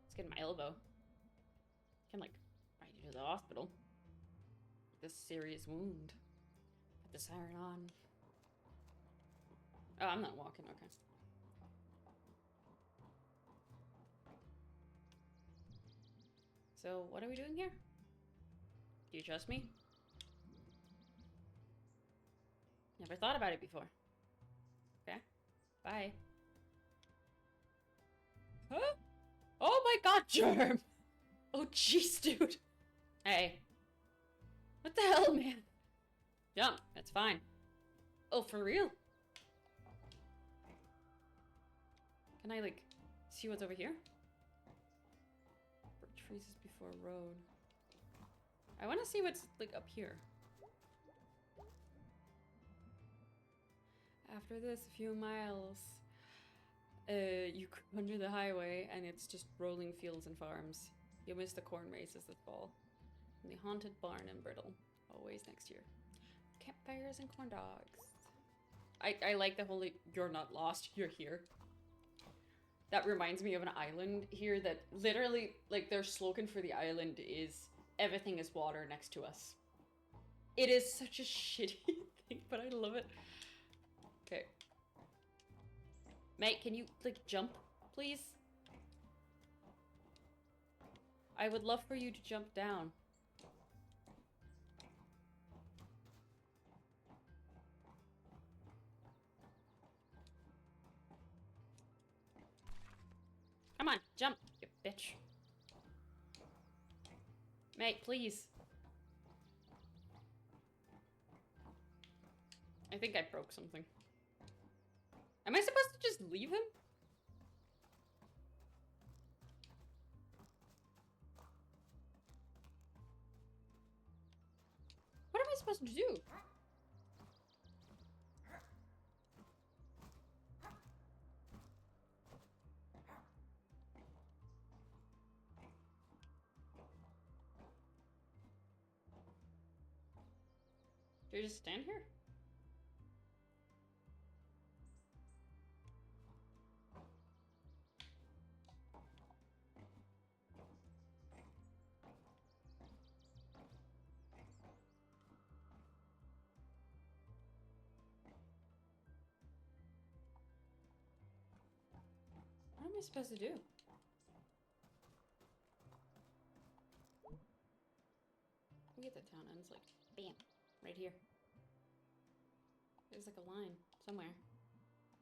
Let's get my elbow. I can, like, ride you to the hospital. This serious wound. Put the siren on. Oh, I'm not walking, okay. So, what are we doing here? Do you trust me? Never thought about it before. Okay. Bye. Germ! Oh, jeez, dude. Hey. What the hell, man? Jump. That's fine. Oh, for real? Can I, like, see what's over here? Birch freezes before road. I want to see what's, like, up here. After this, a few miles, you creep under the highway, and it's just rolling fields and farms. You'll miss the corn mazes that fall. And the haunted barn in Brittle. Always next year. Campfires and corn dogs. I like the whole, like, you're not lost, you're here. That reminds me of an island here that literally, like, their slogan for the island is, everything is water next to us. It is such a shitty thing, but I love it. Okay. Mate, can you, like, jump, please? I would love for you to jump down. Come on, jump, you bitch. Mate, please. I think I broke something. Am I supposed to just leave him? What am I supposed to do? Do I just stand here? What am I supposed to do? Look at the town ends, like, bam, right here. There's like a line somewhere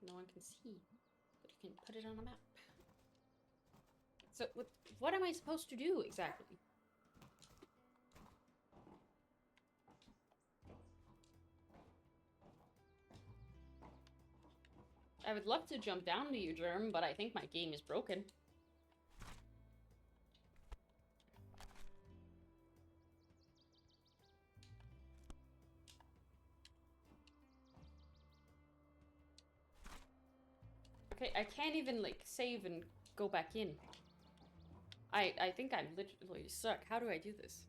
no one can see, but you can put it on a map. So what am I supposed to do exactly? I would love to jump down to you, Germ, but I think my game is broken. Okay, I can't even, like, save and go back in. I think I'm literally stuck. How do I do this?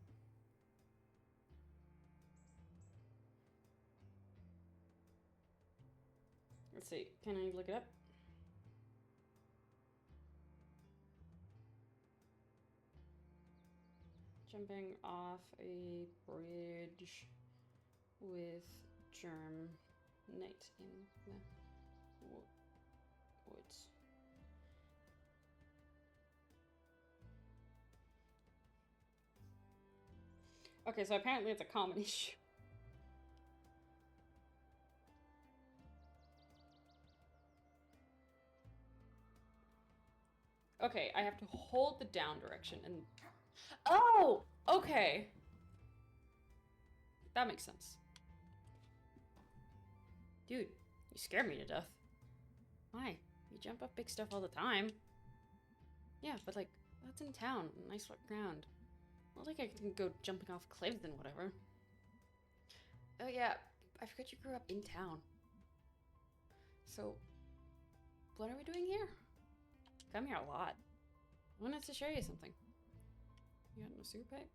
Let's see. Can I look it up? Jumping off a bridge with Germ Night in the woods. Okay, so apparently it's a common issue. Okay, I have to hold the down direction and... Oh! Okay. That makes sense. Dude, you scare me to death. Why? You jump up big stuff all the time. Yeah, but like, that's in town. Nice flat ground. Not like I can go jumping off cliffs and whatever. Oh yeah, I forgot you grew up in town. So, what are we doing here? Come here a lot. I wanted to show you something. You got no sewer pipe?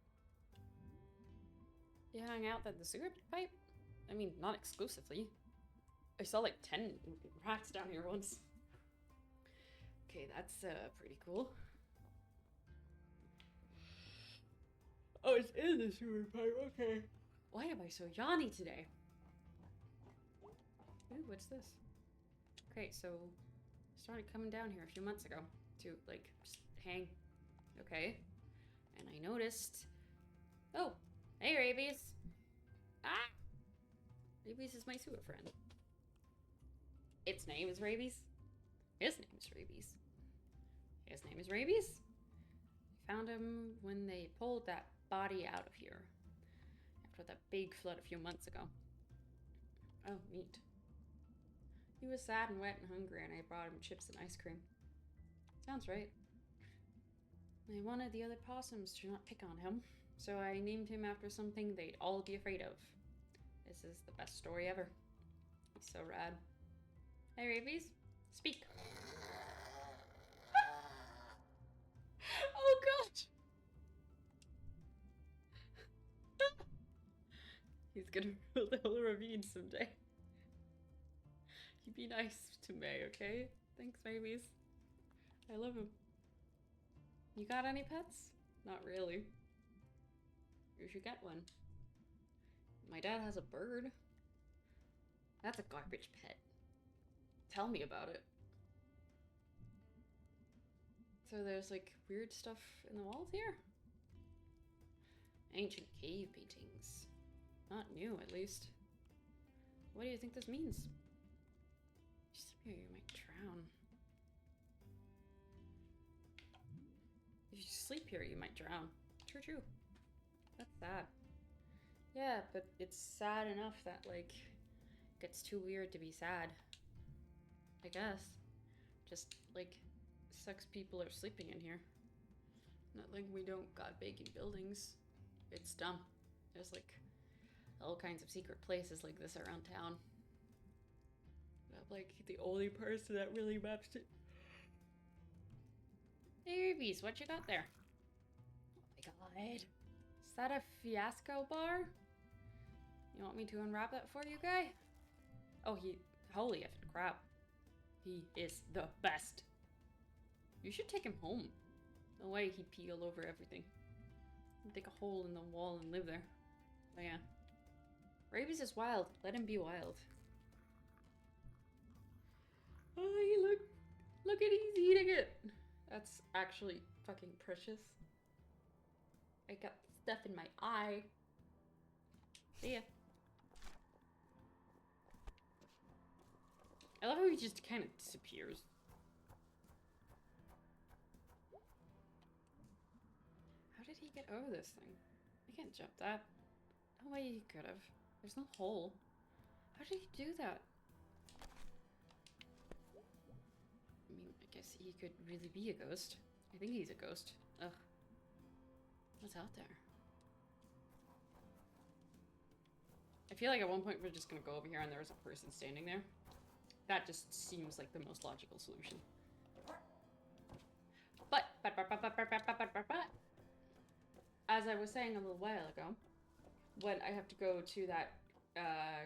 You hung out at the sewer pipe? I mean, not exclusively. I saw like 10 rats down here once. Okay, that's pretty cool. Oh, it's in the sewer pipe, okay. Why am I so yawny today? Ooh, what's this? Okay, so I started coming down here a few months ago to, like, just hang. Okay. And I noticed... Oh, hey, Rabies. Ah! Rabies is my sewer friend. Its name is Rabies. His name is Rabies. His name is Rabies. found him when they pulled that body out of here after that big flood a few months ago. Oh, neat. He was sad and wet and hungry, and I brought him chips and ice cream. Sounds right. I wanted the other possums to not pick on him, so I named him after something they'd all be afraid of. This is the best story ever. He's so rad. Hey, Rabies. Speak. Oh, gosh. He's gonna rule the whole ravine someday. You be nice to May, okay? Thanks, Rabies. I love him. You got any pets? Not really. You should get one. My dad has a bird. That's a garbage pet. Tell me about it. So there's like weird stuff in the walls here? Ancient cave paintings. Not new, at least. What do you think this means? You might drown. If you sleep here, you might drown. True, true. That's sad. Yeah, but it's sad enough that, like, it gets too weird to be sad. I guess. Just, like, sucks people are sleeping in here. Not like we don't got vacant buildings. It's dumb. There's, like, all kinds of secret places like this around town. I'm, like, the only person that really maps it. Hey, Rubies, what you got there? Oh my god. Is that a fiasco bar? You want me to unwrap that for you, guy? Oh, holy effing crap. He is the best. You should take him home. No way he'd pee all over everything. Dig a hole in the wall and live there. Oh yeah. Rabies is wild. Let him be wild. Oh, look at he's eating it. That's actually fucking precious. I got stuff in my eye. See ya. I love how he just kind of disappears. How did he get over this thing? I can't jump that. No way he could have. There's no hole. How did he do that? I mean, I guess he could really be a ghost. I think he's a ghost. Ugh. What's out there? I feel like at one point we're just gonna go over here and there's a person standing there. That just seems like the most logical solution. But as I was saying a little while ago, when I have to go to that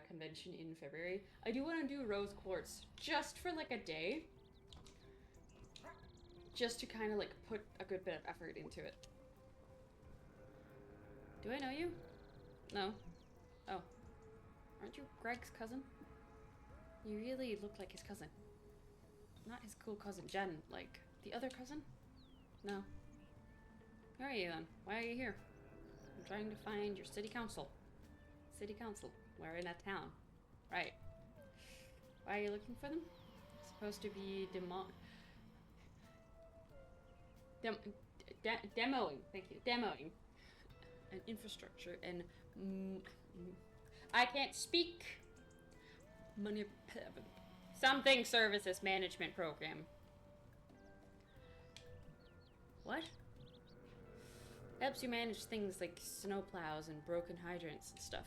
convention in February, I do want to do rose quartz just for like a day. Just to kind of like put a good bit of effort into it. Do I know you? No. Oh. Aren't you Greg's cousin? You really look like his cousin. Not his cool cousin Jen, like the other cousin? No. Who are you then? Why are you here? I'm trying to find your city council. City council. We're in a town. Right. Why are you looking for them? It's supposed to be demoing. Thank you. Demoing an infrastructure and I can't speak. Something services management program. What? Helps you manage things like snowplows and broken hydrants and stuff.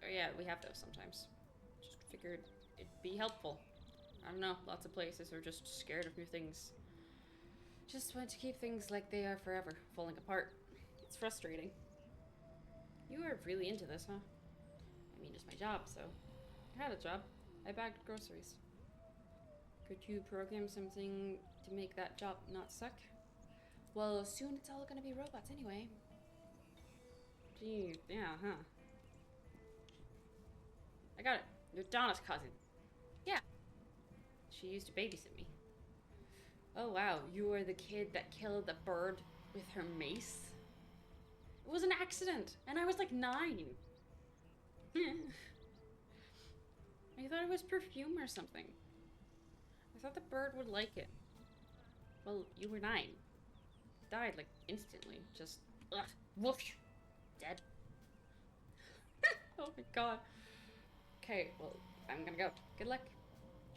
Oh yeah, we have those sometimes. Just figured it'd be helpful. I don't know, lots of places are just scared of new things. Just want to keep things like they are forever, falling apart. It's frustrating. You are really into this, huh? I mean, it's my job, so... I had a job. I bagged groceries. Could you program something to make that job not suck? Well, soon it's all gonna be robots anyway. Gee, yeah, huh? I got it. You're Donna's cousin. Yeah. She used to babysit me. Oh wow, you were the kid that killed the bird with her mace? It was an accident, and I was like 9. I thought it was perfume or something. I thought the bird would like it. Well, you were 9. died, like, instantly. Just, ugh, whoosh, dead. Oh my god. Okay, well, I'm gonna go. Good luck.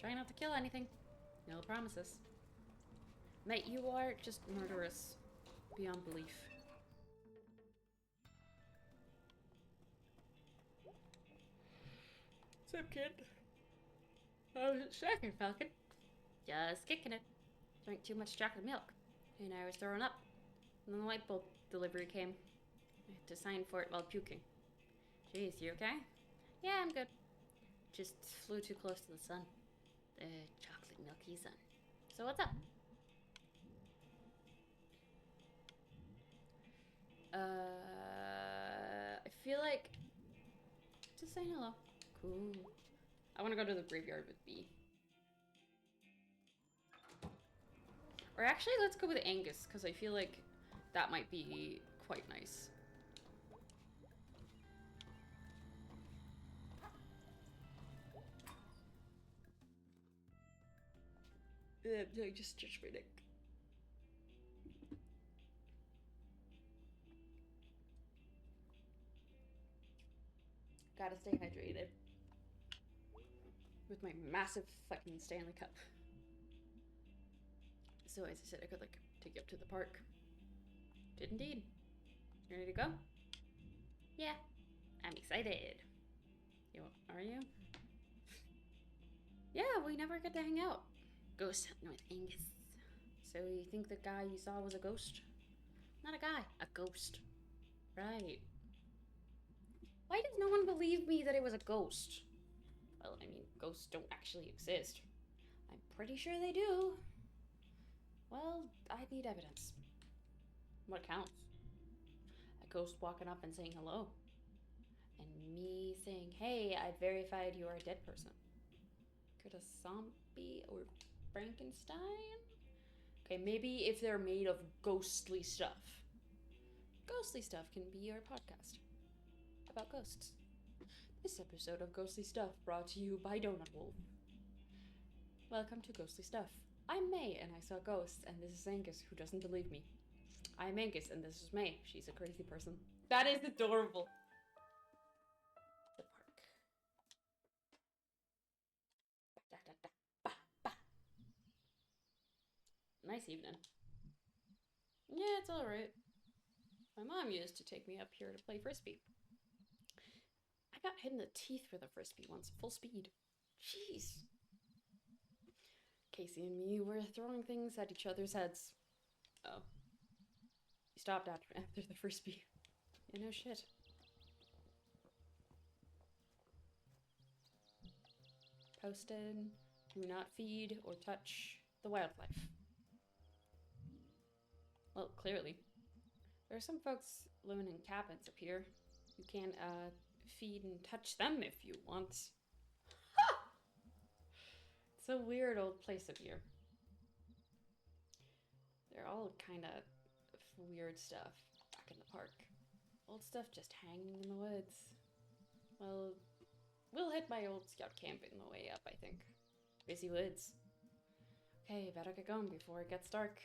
Try not to kill anything. No promises. Mate, you are just murderous. Beyond belief. What's up, kid? Second, Falcon. Just kicking it. Drank too much chocolate milk. And I was throwing up. And then the light bulb delivery came. I had to sign for it while puking. Jeez, you okay? Yeah, I'm good. Just flew too close to the sun. The chocolate milky sun. So what's up? I feel like... Just saying hello. Cool. I want to go to the graveyard with B. Or actually, let's go with Angus, because I feel like that might be quite nice. I just stretched my neck. Gotta stay hydrated. With my massive fucking Stanley Cup. So as I said, I could like take you up to the park. Did indeed. You ready to go? Yeah, I'm excited. Are you? Yeah, we never get to hang out. Ghost hunting with Angus. So you think the guy you saw was a ghost? Not a guy, a ghost. Right. Why does no one believe me that it was a ghost? Well, I mean, ghosts don't actually exist. I'm pretty sure they do. Well, I need evidence. What counts? A ghost walking up and saying hello. And me saying, hey, I verified you are a dead person. Could a zombie or Frankenstein? Okay, maybe if they're made of ghostly stuff. Ghostly stuff can be your podcast about ghosts. This episode of Ghostly Stuff brought to you by Donut Wolf. Welcome to Ghostly Stuff. I'm May and I saw ghosts, and this is Angus who doesn't believe me. I'm Angus and this is May. She's a crazy person. That is adorable. The park. Da, da, da, ba, ba. Nice evening. Yeah, it's alright. My mom used to take me up here to play frisbee. I got hit in the teeth with a frisbee once, full speed. Jeez. Casey and me were throwing things at each other's heads. Oh. You stopped after the frisbee. Yeah, no shit. Posted, do not feed or touch the wildlife. Well, clearly. There are some folks living in cabins up here. You can, feed and touch them if you want. It's a weird old place up here. They're all kind of weird stuff back in the park. Old stuff just hanging in the woods. Well, we'll hit my old scout camp in the way up, I think. Busy woods. Okay, better get going before it gets dark.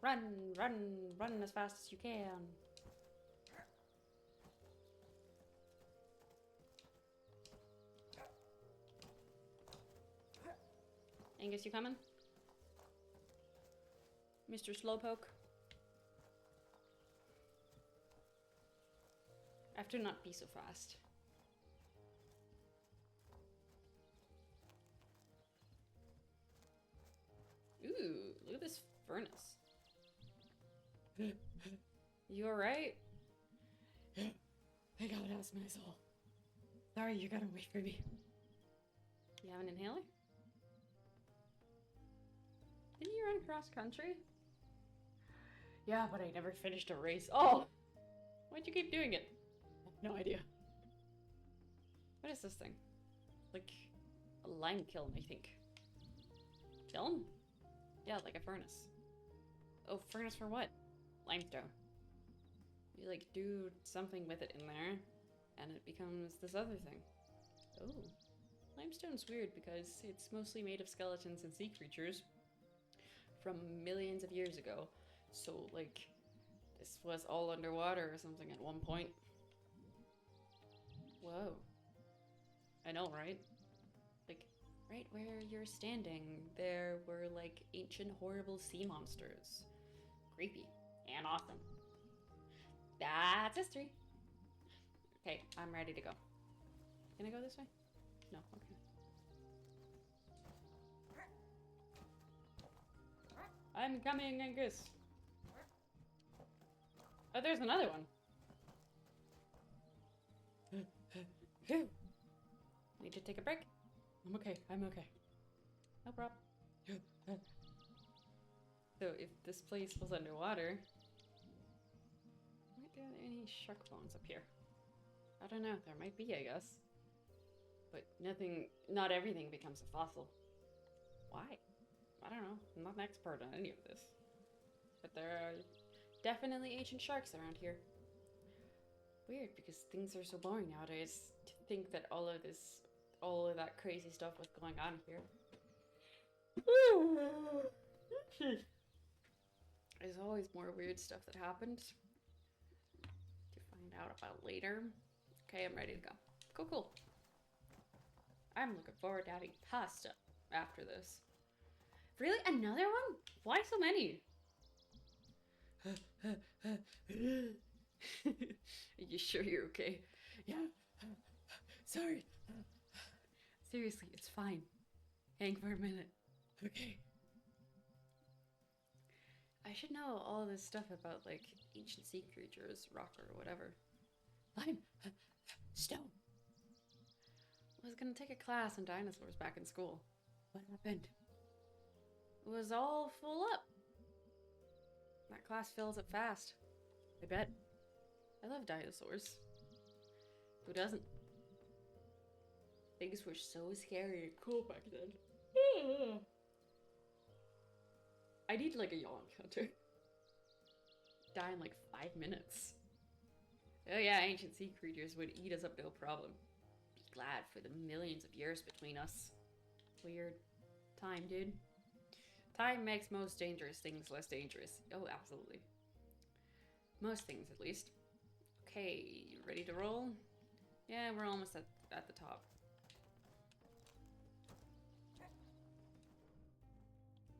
Run, run, run as fast as you can. Angus, you coming? Mr. Slowpoke? I have to not be so fast. Ooh, look at this furnace. You alright? I got out my soul. Sorry, you gotta wait for me. You have an inhaler? Didn't you run cross country? Yeah, but I never finished a race. Oh! Why'd you keep doing it? I have no idea. What is this thing? Like a lime kiln, I think. Kiln? Yeah, like a furnace. Oh, furnace for what? Limestone. You like do something with it in there, and it becomes this other thing. Oh. Limestone's weird because it's mostly made of skeletons and sea creatures from millions of years ago. So, like, this was all underwater or something at one point. Whoa. I know, right? Like, right where you're standing, there were, like, ancient horrible sea monsters. Creepy. And awesome. That's history. Okay, I'm ready to go. Can I go this way? No, okay. I'm coming, Angus. Oh, there's another one. Need to take a break? I'm okay, I'm okay. No problem. So if this place was underwater, might there any shark bones up here? I don't know, there might be, I guess. But not everything becomes a fossil. Why? I don't know, I'm not an expert on any of this. But there are definitely ancient sharks around here. Weird, because things are so boring nowadays to think that all of that crazy stuff was going on here. There's always more weird stuff that happened to find out about later. Okay, I'm ready to go. Cool. I'm looking forward to having pasta after this. Really? Another one? Why so many? Are you sure you're okay? Yeah. Sorry. Seriously, it's fine. Hang for a minute. Okay. I should know all this stuff about, like, ancient sea creatures, rock or whatever. Lime. Stone. I was gonna take a class on dinosaurs back in school. What happened? It was all full up. That class fills up fast. I bet. I love dinosaurs. Who doesn't? Things were so scary and cool back then. I need like a yawn, Hunter. Die in like 5 minutes. Oh yeah, ancient sea creatures would eat us up no problem. Be glad for the millions of years between us. Weird time, dude. Time makes most dangerous things less dangerous. Oh, absolutely. Most things, at least. Okay, you ready to roll? Yeah, we're almost at the top.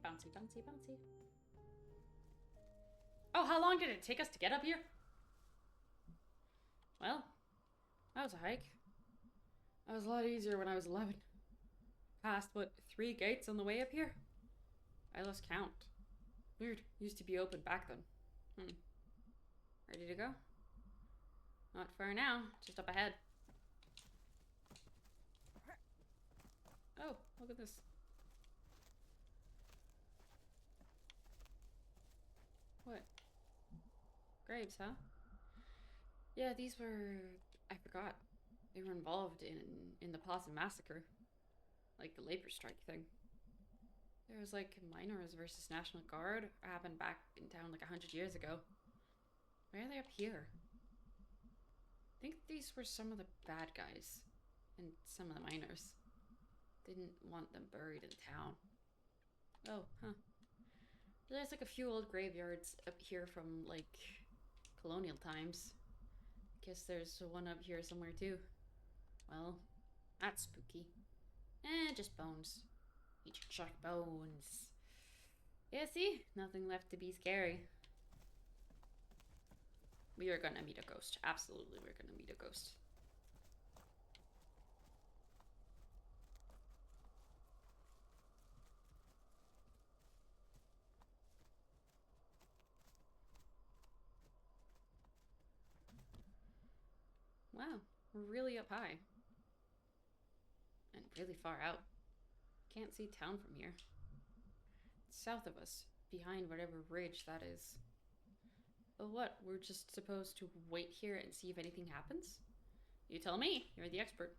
Bouncy, bouncy, bouncy. Oh, how long did it take us to get up here? Well, that was a hike. That was a lot easier when I was 11. Passed, what, 3 gates on the way up here? I lost count. Weird, used to be open back then. Ready to go? Not far now, just up ahead. Oh, look at this. What? Graves, huh? Yeah, these were... I forgot. They were involved in the Possum Massacre. Like the labor strike thing. There was like miners versus National Guard. Happened back in town like 100 years ago. Why are they up here? I think these were some of the bad guys. And some of the miners. Didn't want them buried in town. Oh, huh. There's like a few old graveyards up here from like colonial times. Guess there's one up here somewhere too. Well, that's spooky. Just bones. Ancient shark bones. Yeah, see? Nothing left to be scary. We are gonna meet a ghost. Absolutely, we're gonna meet a ghost. Wow, we're really up high. And really far out. Can't see town from here. It's south of us, behind whatever ridge that is. But what, we're just supposed to wait here and see if anything happens? You tell me, you're the expert.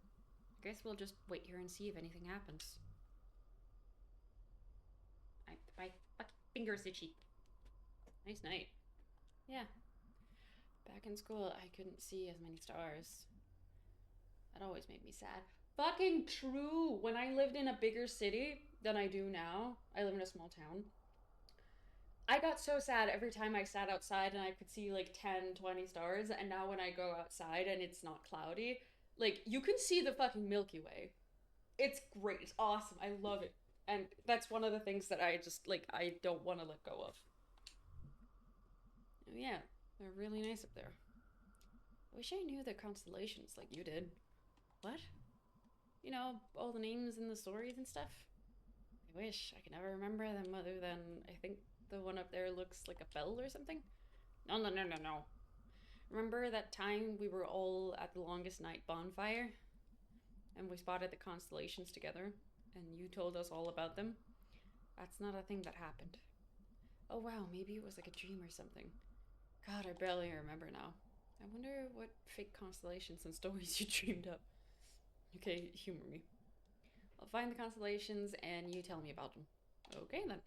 I guess we'll just wait here and see if anything happens. My finger's itchy. Nice night. Yeah. Back in school, I couldn't see as many stars. That always made me sad. Fucking true! When I lived in a bigger city than I do now, I live in a small town, I got so sad every time I sat outside and I could see like 10, 20 stars, and now when I go outside and it's not cloudy, like you can see the fucking Milky Way. It's great. It's awesome. I love it. And that's one of the things that I just like I don't want to let go of. Oh, yeah, they're really nice up there. I wish I knew the constellations like you did. What? You know, all the names and the stories and stuff? I wish. I can never remember them other than I think the one up there looks like a bell or something. No, no, no, no, no. Remember that time we were all at the longest night bonfire? And we spotted the constellations together? And you told us all about them? That's not a thing that happened. Oh wow, maybe it was like a dream or something. God, I barely remember now. I wonder what fake constellations and stories you dreamed up. Okay, humor me. I'll find the constellations and you tell me about them. Okay then.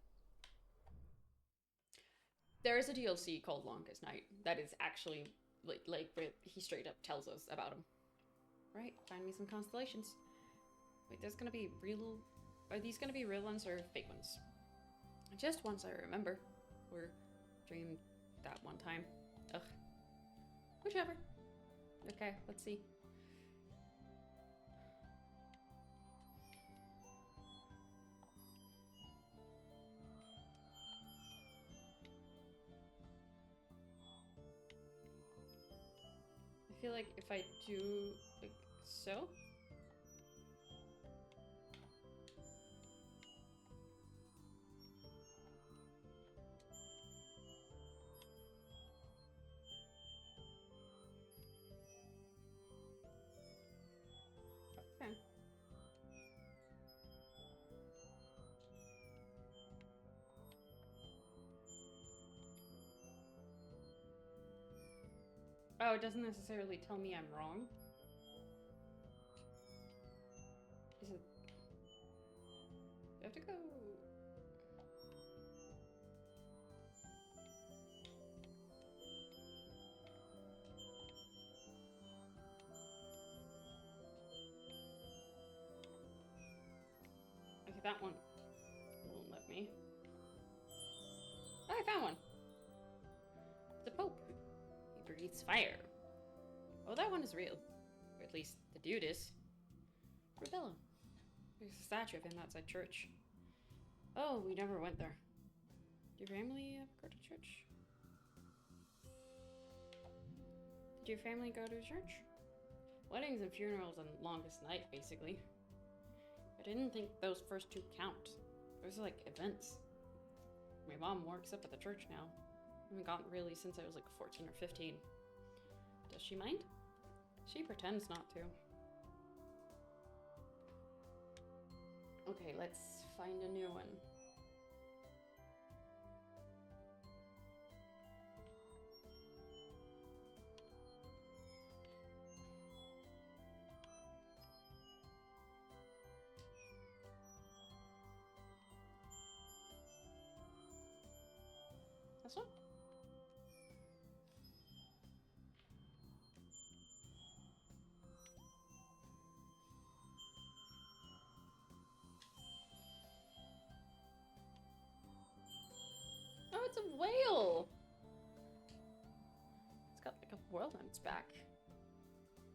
There is a DLC called Longest Night that is actually like where he straight up tells us about them. Right, find me some constellations. Wait, there's gonna be real... Are these gonna be real ones or fake ones? Just ones I remember. Or dreamed that one time. Ugh. Whichever. Okay, let's see. I feel like if I do like so. Okay. Oh, it doesn't necessarily tell me I'm wrong. Is it... I have to go... Okay, that one won't let me. Oh, I found one! The Pope. He breathes fire. Oh, that one is real. Or at least the dude is. Rebella. There's a statue of him outside church. Oh, we never went there. Did your family ever go to church? Did your family go to church? Weddings and funerals and longest night, basically. I didn't think those first two count. Those are like events. My mom works up at the church now. I haven't gotten really since I was like 14 or 15. Does she mind? She pretends not to. Okay, let's find a new one. This one? Oh, it's a whale! It's got like a world on its back.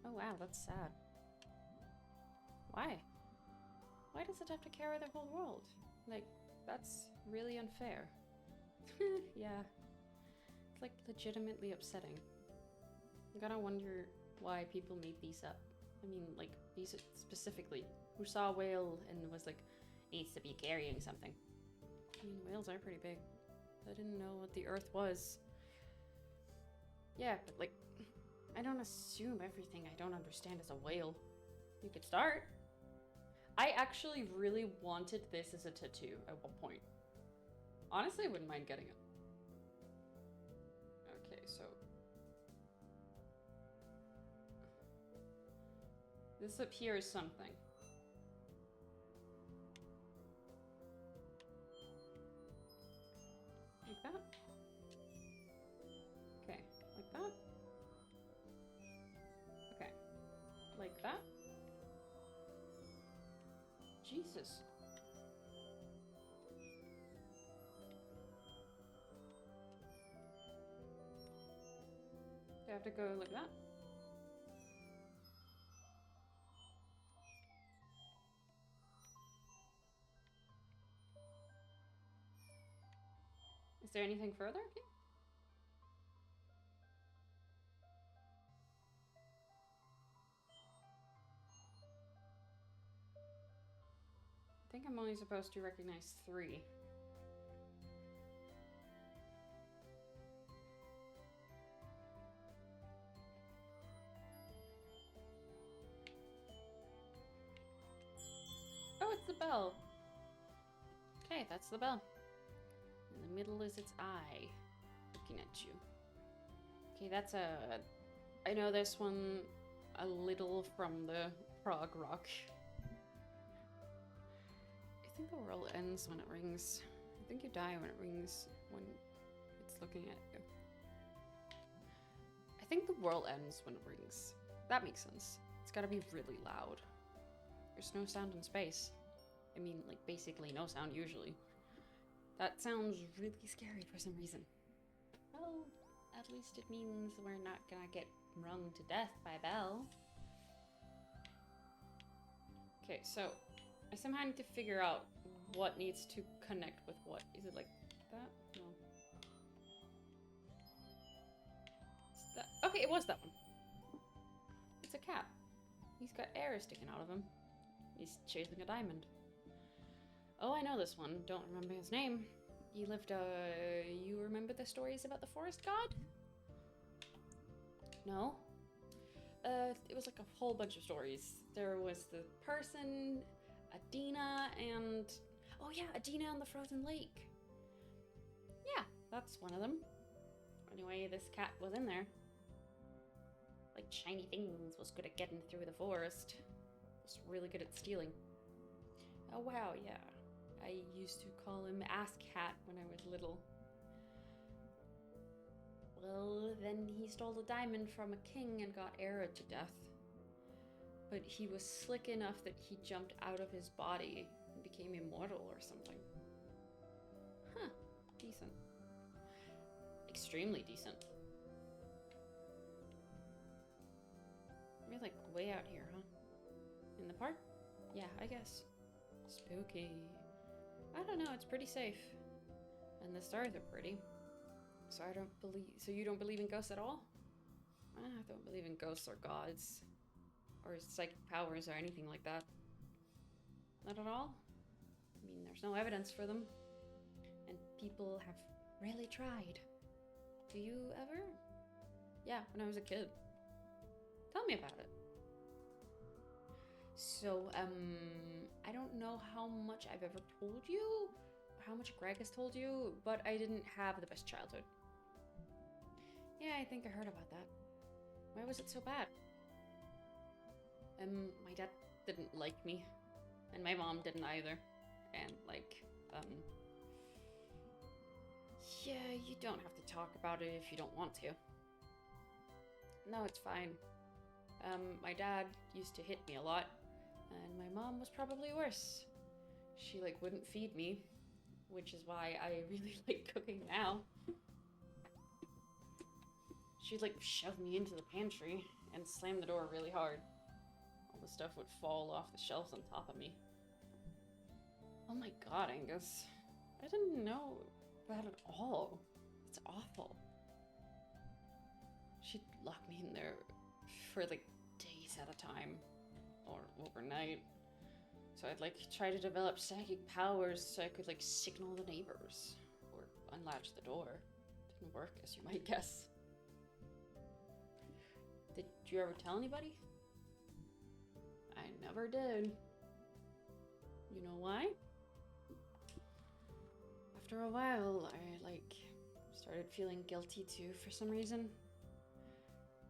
Oh wow, that's sad. Why? Why does it have to carry the whole world? Like, that's really unfair. Yeah. It's like legitimately upsetting. I gotta wonder why people made these up. I mean, like, these specifically. Who saw a whale and was like, needs to be carrying something. I mean, whales are pretty big. I didn't know what the Earth was. Yeah, but like, I don't assume everything I don't understand is a whale. You could start. I actually really wanted this as a tattoo at one point. Honestly, I wouldn't mind getting it. Okay, so... this up here is something. Like that? Okay, like that? Okay, like that? Jesus. I have to go look at that? Is there anything further? Okay. I think I'm only supposed to recognize 3. Oh, it's the bell. Okay, that's the bell. In the middle is its eye, looking at you. Okay, that's a... I know this one a little from the prog rock. I think the world ends when it rings. I think you die when it rings, when it's looking at you. I think the world ends when it rings. That makes sense. It's gotta be really loud. There's no sound in space. I mean, like, basically no sound usually. That sounds really scary for some reason. Well, at least it means we're not gonna get rung to death by Belle. Okay, so I somehow need to figure out what needs to connect with what. Is it like that? No. Is that... Okay, it was that one. It's a cat. He's got air sticking out of him. He's chasing a diamond. Oh, I know this one. Don't remember his name. He lived, you remember the stories about the forest god? No? It was like a whole bunch of stories. There was the person, Adina, and... Oh yeah, Adina and the frozen lake. Yeah, that's one of them. Anyway, this cat was in there. Like shiny things, was good at getting through the forest. Was really good at stealing. Oh wow, yeah. I used to call him Ass Cat when I was little. Well, then he stole a diamond from a king and got arrowed to death. But he was slick enough that he jumped out of his body and became immortal or something. Huh, decent. Extremely decent. We're like way out here, huh? In the park? Yeah, I guess. Spooky. I don't know, it's pretty safe. And the stars are pretty. So I don't believe... So you don't believe in ghosts at all? I don't believe in ghosts or gods. Or psychic powers or anything like that. Not at all. I mean, there's no evidence for them. And people have really tried. Do you ever? Yeah, when I was a kid. Tell me about it. So, I don't know how much I've ever told you, how much Greg has told you, but I didn't have the best childhood. Yeah, I think I heard about that. Why was it so bad? My dad didn't like me, and my mom didn't either. And, like, yeah, you don't have to talk about it if you don't want to. No, it's fine. My dad used to hit me a lot. And my mom was probably worse. She, like, wouldn't feed me, which is why I really like cooking now. She'd, like, shove me into the pantry and slam the door really hard. All the stuff would fall off the shelves on top of me. Oh my god, Angus. I didn't know that at all. It's awful. She'd lock me in there for, like, days at a time. Or overnight. So I'd like try to develop psychic powers so I could like signal the neighbors or unlatch the door. Didn't work, as you might guess. Did you ever tell anybody? I never did. You know why? After a while, I like started feeling guilty too for some reason.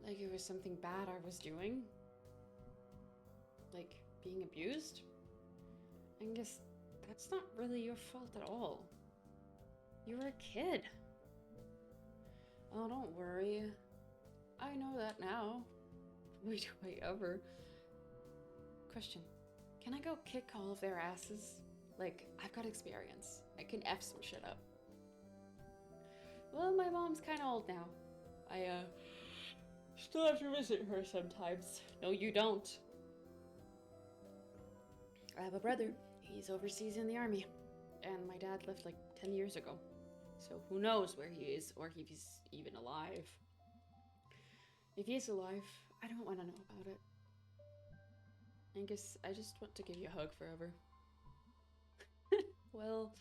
Like it was something bad I was doing. Like, being abused? I guess that's not really your fault at all. You were a kid. Oh, don't worry. I know that now. Wait do I ever? Question. Can I go kick all of their asses? Like, I've got experience. I can F some shit up. Well, my mom's kinda old now. Still have to visit her sometimes. No, you don't. I have a brother. He's overseas in the army. And my dad left like 10 years ago. So who knows where he is or if he's even alive. If he is alive, I don't want to know about it. I guess I just want to give you a hug forever. Well,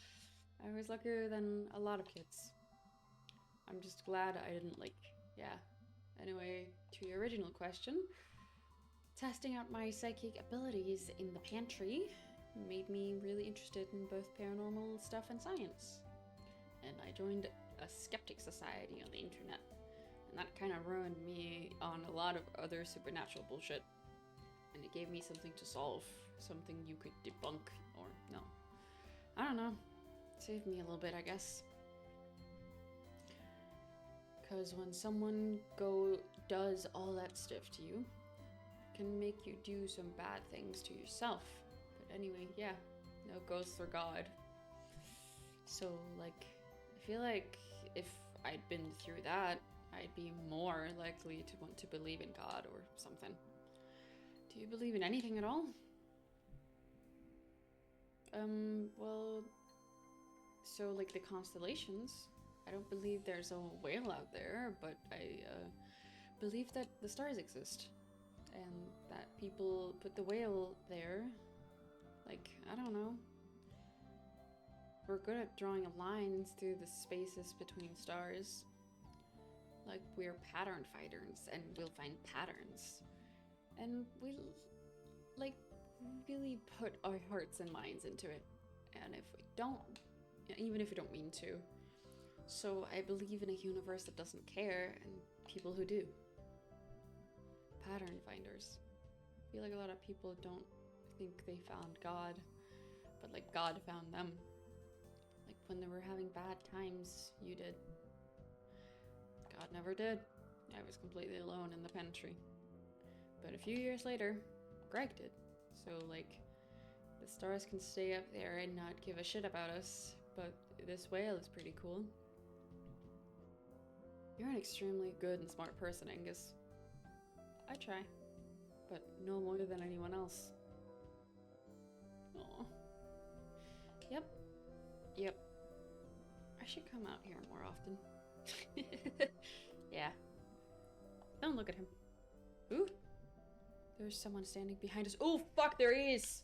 I was luckier than a lot of kids. I'm just glad I didn't yeah. Anyway, to your original question, testing out my psychic abilities in the pantry made me really interested in both paranormal stuff and science. And I joined a skeptic society on the internet. And that kind of ruined me on a lot of other supernatural bullshit. And it gave me something to solve, something you could debunk, or no. I don't know. Saved me a little bit, I guess. Because when someone does all that stuff to you, it can make you do some bad things to yourself. But anyway, yeah, no ghosts or God. So, like, I feel like if I'd been through that, I'd be more likely to want to believe in God or something. Do you believe in anything at all? Well, so like the constellations, I don't believe there's a whale out there, but I believe that the stars exist and that people put the whale there. Like, I don't know. We're good at drawing lines through the spaces between stars. Like, we're pattern finders and we'll find patterns. And we like really put our hearts and minds into it. And if we don't, even if we don't mean to. So I believe in a universe that doesn't care and people who do. Pattern finders. I feel like a lot of people don't think they found God, but like God found them. Like when they were having bad times, you did. God never did. I was completely alone in the pantry. But a few years later, Greg did. So like, the stars can stay up there and not give a shit about us, but this whale is pretty cool. You're an extremely good and smart person, Angus. I try, but no more than anyone else. Aww. Yep. I should come out here more often. Yeah. Don't look at him. Ooh. There's someone standing behind us. Oh, fuck, there is!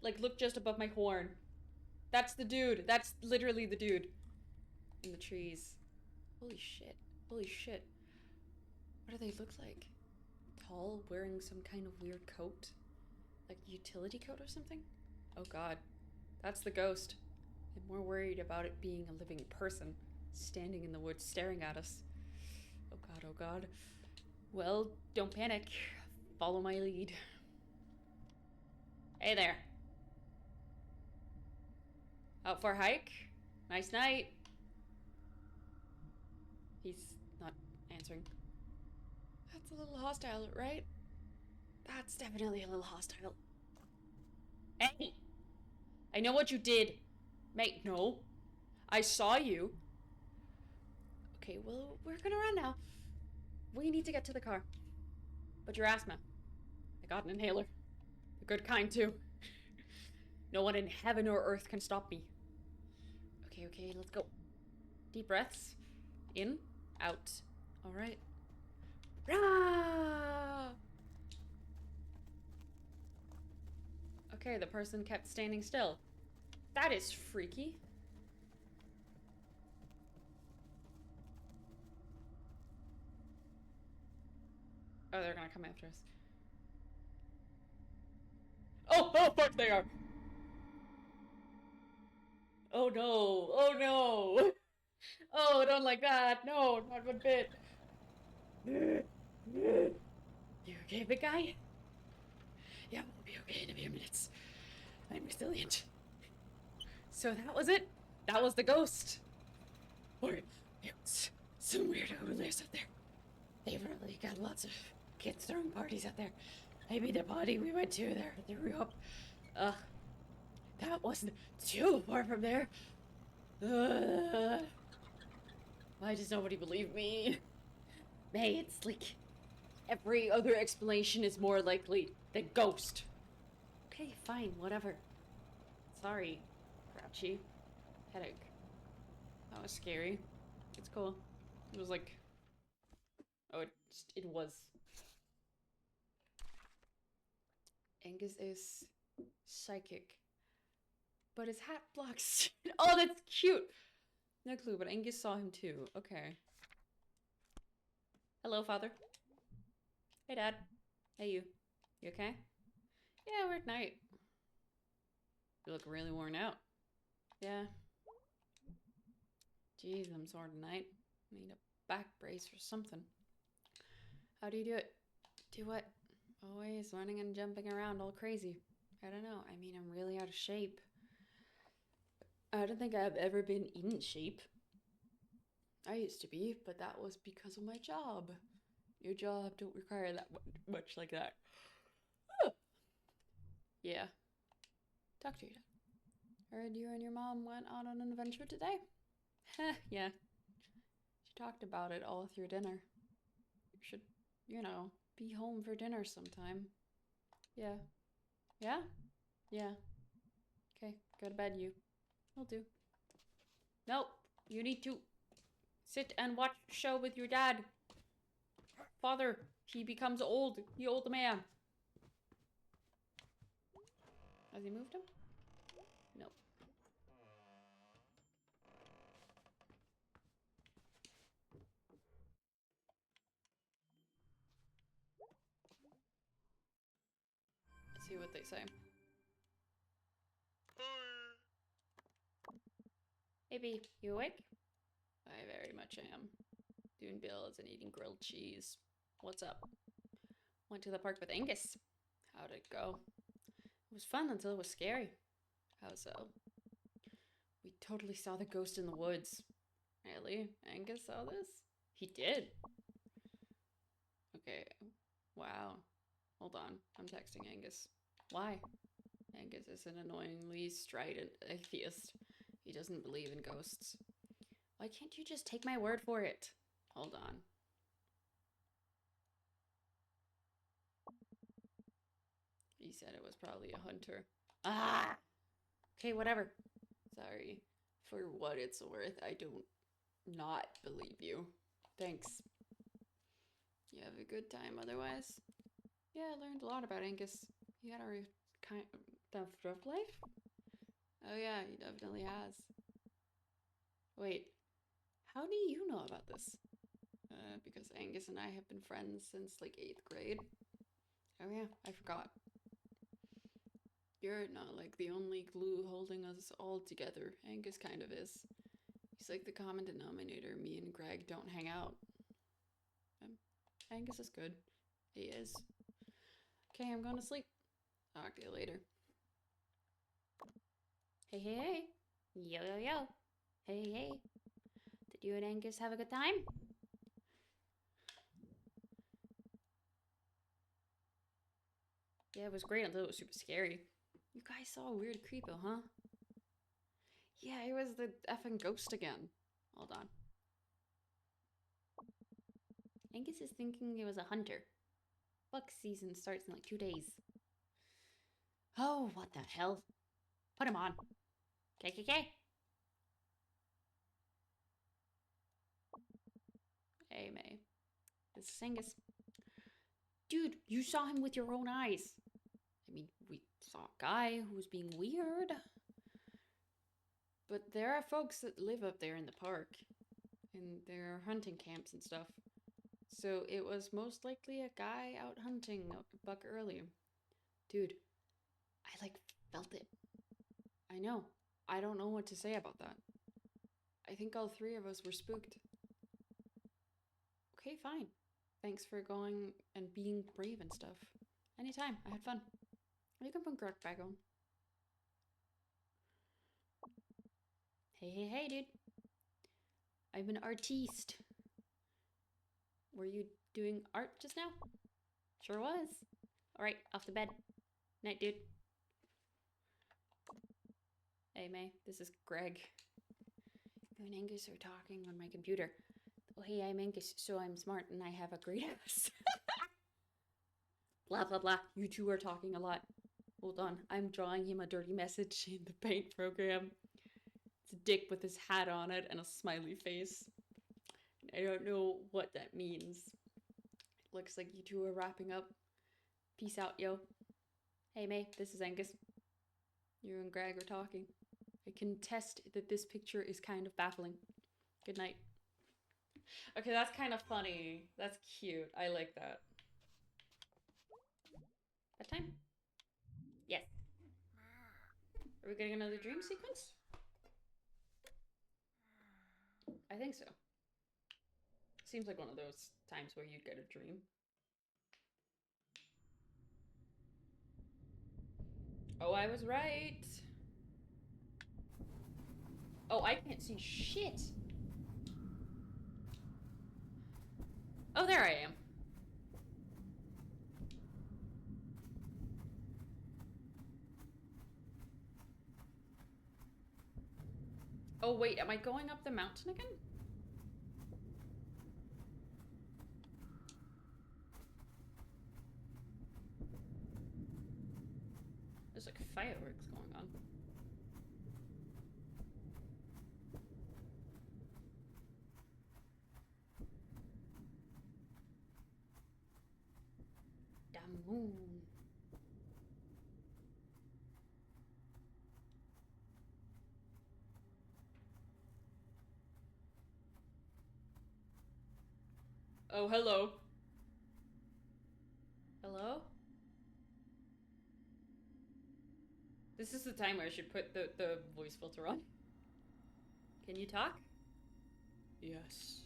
Like, look just above my horn. That's the dude. That's literally the dude. In the trees. Holy shit. Holy shit. What do they look like? Tall, wearing some kind of weird coat? Like utility coat or something? Oh god. That's the ghost. I'm more worried about it being a living person. Standing in the woods staring at us. Oh god, oh god. Well, don't panic. Follow my lead. Hey there. Out for a hike? Nice night. He's not answering. That's a little hostile, right? That's definitely a little hostile. Hey! I know what you did. Mate, no. I saw you. Okay, well, we're gonna run now. We need to get to the car. But your asthma. I got an inhaler. The good kind, too. No one in heaven or earth can stop me. Okay, let's go. Deep breaths. In, out. Alright. Rah! Okay, the person kept standing still. That is freaky. Oh, they're gonna come after us. Oh, fuck, they are! Oh no, oh no! Oh, don't like that. No, not one bit. You okay, big guy? Yeah, we'll be okay in a few minutes. I'm resilient. So that was it? That was the ghost? Or it was some weirdo who lives up there. They've really got lots of kids throwing parties out there. Maybe the party we went to there threw up. That wasn't too far from there. Why does nobody believe me? May, it's like Every other explanation is more likely than ghost. Okay, fine, whatever. Sorry, Grouchy. Headache. That was scary. It's cool. It was like... Oh, it was. Angus is psychic. But his hat blocks... Oh, that's cute! No clue, but Angus saw him too. Okay. Hello, Father. Hey, Dad. Hey, you. You okay? Yeah, we're at night. You look really worn out. Yeah. Jeez, I'm sore tonight. Need a back brace or something. How do you do it? Do what? Always running and jumping around all crazy. I don't know. I mean, I'm really out of shape. I don't think I've ever been in shape. I used to be, but that was because of my job. Your job don't require that much like that. Oh. Yeah. Talk to your dad. Heard you and your mom went on an adventure today? Yeah. She talked about it all through dinner. You should, you know, be home for dinner sometime. Yeah. Yeah? Yeah. Okay, go to bed, you. Will do. Nope, you need to sit and watch a show with your dad. Father, he becomes old. The old man. Has he moved him? Nope. Let's see what they say. Hey B, you awake? I very much am. Doing bills and eating grilled cheese. What's up? Went to the park with Angus. How'd it go? It was fun until it was scary. How so? We totally saw the ghost in the woods. Really? Angus saw this? He did? Okay. Wow. Hold on. I'm texting Angus. Why? Angus is an annoyingly strident atheist. He doesn't believe in ghosts. Why can't you just take my word for it? Hold on. He said it was probably a hunter. Ah! Okay, whatever. Sorry. For what it's worth, I don't not believe you. Thanks. You have a good time otherwise? Yeah, I learned a lot about Angus. He had a kind of rough life? Oh yeah, he definitely has. Wait, how do you know about this? Because Angus and I have been friends since like 8th grade. Oh yeah, I forgot. You're not like the only glue holding us all together. Angus kind of is. He's like the common denominator. Me and Greg don't hang out. Angus is good. He is. Okay, I'm going to sleep. Talk to you later. Hey, hey, hey. Yo, yo, yo. Hey, hey. Did you and Angus have a good time? Yeah, it was great until it was super scary. You guys saw a weird creepo, huh? Yeah, it was the effing ghost again. Hold on. Angus is thinking it was a hunter. Buck season starts in like 2 days. Oh, what the hell? Put him on. KKK. Hey, May. This is Angus. Dude, you saw him with your own eyes. I mean, we saw a guy who was being weird. But there are folks that live up there in the park. And there are hunting camps and stuff. So it was most likely a guy out hunting a buck earlier. Dude, I like felt it. I know. I don't know what to say about that. I think all 3 of us were spooked. Okay, fine. Thanks for going and being brave and stuff. Anytime. I had fun. You can put Greg back on. Hey, hey, hey, dude. I'm an artiste. Were you doing art just now? Sure was. Alright, off to bed. Night, dude. Hey, May. This is Greg. You and Angus are talking on my computer. Oh, hey, I'm Angus, so I'm smart and I have a great ass. Blah, blah, blah. You two are talking a lot. Hold on. I'm drawing him a dirty message in the paint program. It's a dick with his hat on it and a smiley face. I don't know what that means. It looks like you two are wrapping up. Peace out, yo. Hey, May, this is Angus. You and Greg are talking. I can attest that this picture is kind of baffling. Good night. Okay, that's kind of funny. That's cute. I like that. Bedtime? Yes. Are we getting another dream sequence? I think so. Seems like one of those times where you'd get a dream. Oh, I was right. Oh, I can't see shit. Oh, there I am. Oh, wait, am I going up the mountain again? There's like fireworks going on. Damn moon. Oh, hello. Hello? This is the time where I should put the voice filter on. Can you talk? Yes.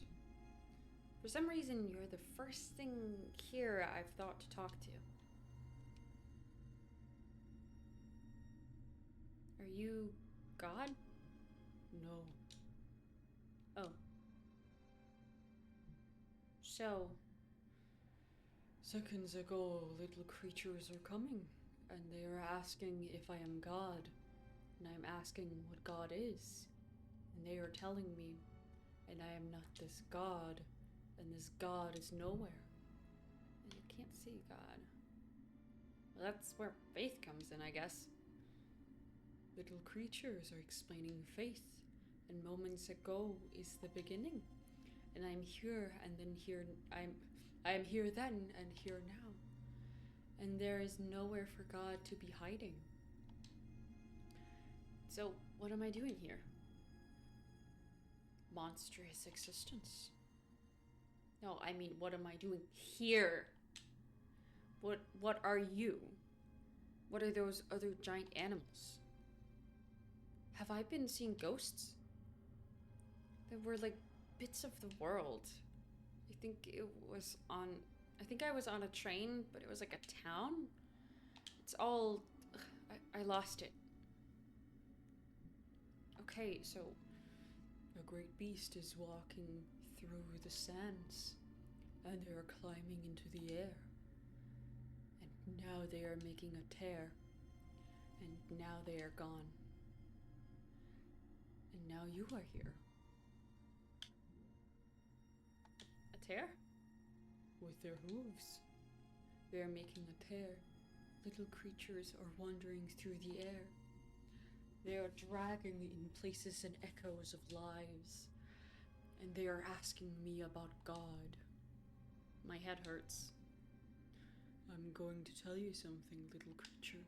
For some reason, you're the first thing here I've thought to talk to. Are you God? No. Oh. So. Seconds ago, little creatures are coming, and they are asking if I am God, and I'm asking what God is, and they are telling me, and I am not this God, and this God is nowhere, and you can't see God. Well, that's where faith comes in, I guess. Little creatures are explaining faith, and moments ago is the beginning, and I'm here, and then here, I'm here then, and here now. And there is nowhere for God to be hiding. So, what am I doing here? Monstrous existence. No, I mean, what am I doing here? What are you? What are those other giant animals? Have I been seeing ghosts? They were like bits of the world. I think I was on a train, but it was like a town. It's all, I lost it. Okay, so a great beast is walking through the sands, and they are climbing into the air. And now they are making a tear, and now they are gone. And now you are here. A tear? With their hooves. They are making a tear. Little creatures are wandering through the air. They are dragging in places and echoes of lives. And they are asking me about God. My head hurts. I'm going to tell you something, little creature.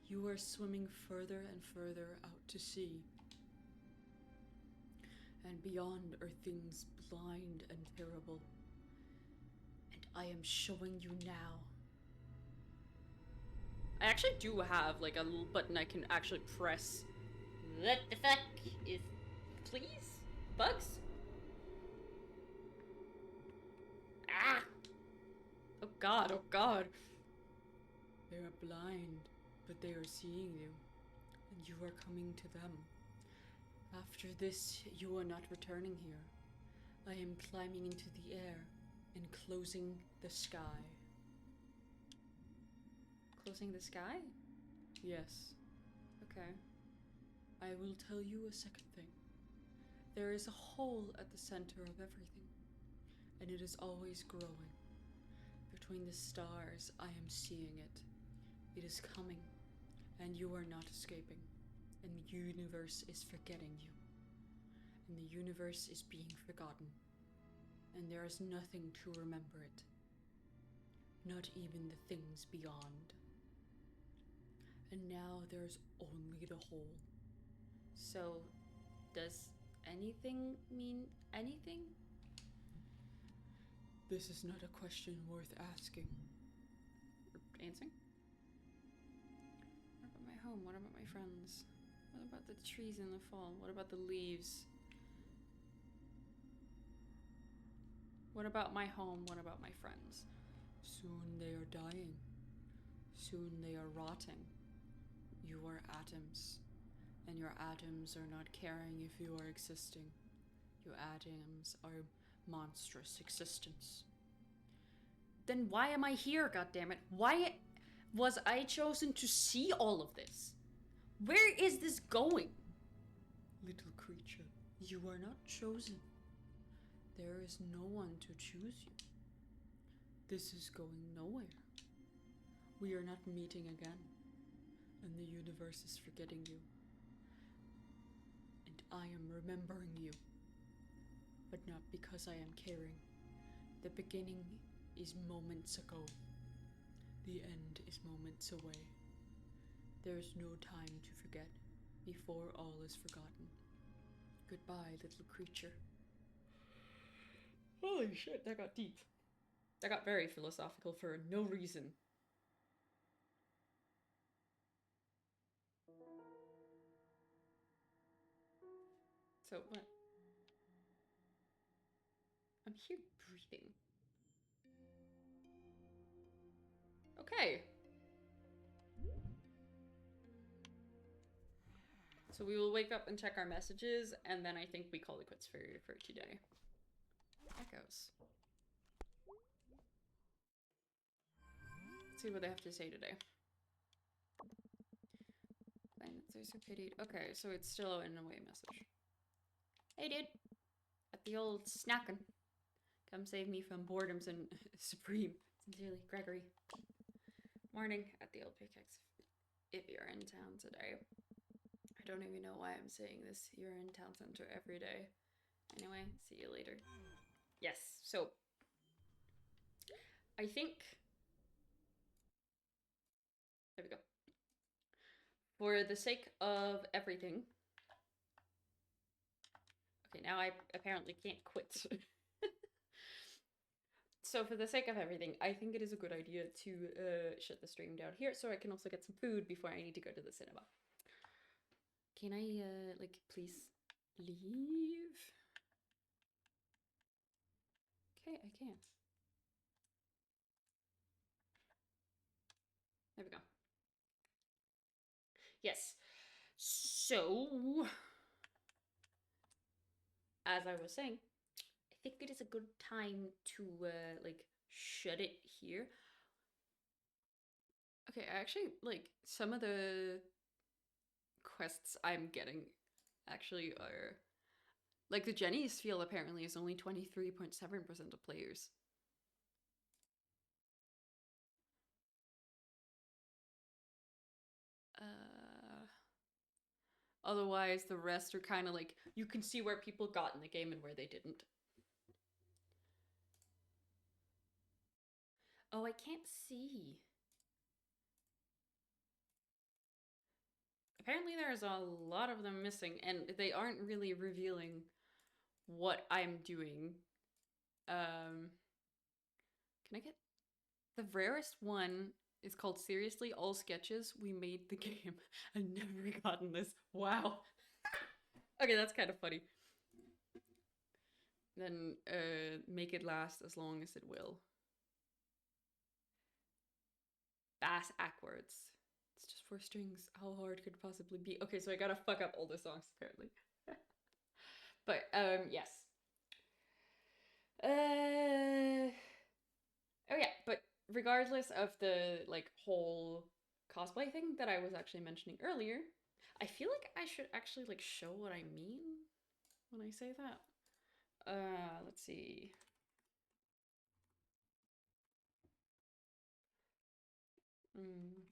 You are swimming further and further out to sea. And beyond are things blind and terrible. And I am showing you now. I actually do have like a little button I can actually press. What the fuck is... Please? Bugs? Ah! Oh god, oh god. They are blind, but they are seeing you. And you are coming to them. After this, you are not returning here. I am climbing into the air and closing the sky. Closing the sky? Yes. Okay. I will tell you a second thing. There is a hole at the center of everything, and it is always growing. But Between the stars, I am seeing it. It is coming, and you are not escaping. And the universe is forgetting you. And the universe is being forgotten. And there is nothing to remember it. Not even the things beyond. And now there's only the whole. So, does anything mean anything? This is not a question worth asking. Or answering? What about my home? What about my friends? What about the trees in the fall? What about the leaves? What about my home? What about my friends? Soon they are dying. Soon they are rotting. You are atoms. And your atoms are not caring if you are existing. Your atoms are monstrous existence. Then why am I here, goddammit? Why was I chosen to see all of this? Where is this going? Little creature, you are not chosen. There is no one to choose you. This is going nowhere. We are not meeting again, and the universe is forgetting you. And I am remembering you, but not because I am caring. The beginning is moments ago. The end is moments away. There is no time to forget before all is forgotten. Goodbye, little creature. Holy shit, that got deep. That got very philosophical for no reason. So, what? I'm here breathing. Okay. So we will wake up and check our messages, and then I think we call it quits for today. Echoes. Let's see what they have to say today. There's a pity. Okay, so it's still an away message. Hey, dude. At the old snackin'. Come save me from boredom's and supreme. Sincerely, Gregory. Morning at the old pickaxe. If you're in town today. I don't even know why I'm saying this. You're in town center every day. Anyway, see you later. Yes, so I think there we go. For the sake of everything. Okay, now I apparently can't quit. So for the sake of everything, I think it is a good idea to shut the stream down here so I can also get some food before I need to go to the cinema. Can I, like, please leave? Okay, I can. There we go. Yes. So, as I was saying, I think it is a good time to, like, shut it here. Okay, actually, like, some of the quests I'm getting actually are... Like, the Jenny's field apparently is only 23.7% of players. Otherwise, the rest are kind of like, you can see where people got in the game and where they didn't. Oh, I can't see. Apparently there's a lot of them missing, and they aren't really revealing what I'm doing. Can I get... The rarest one is called Seriously All Sketches. We made the game. I've never gotten this. Wow. Okay, that's kind of funny. Then, make it last as long as it will. Bass Backwards. It's just 4 strings. How hard could it possibly be? Okay, so I gotta fuck up all the songs, apparently. But, yes. Oh yeah, but regardless of the, like, whole cosplay thing that I was actually mentioning earlier, I feel like I should actually, like, show what I mean when I say that. Let's see. Mm.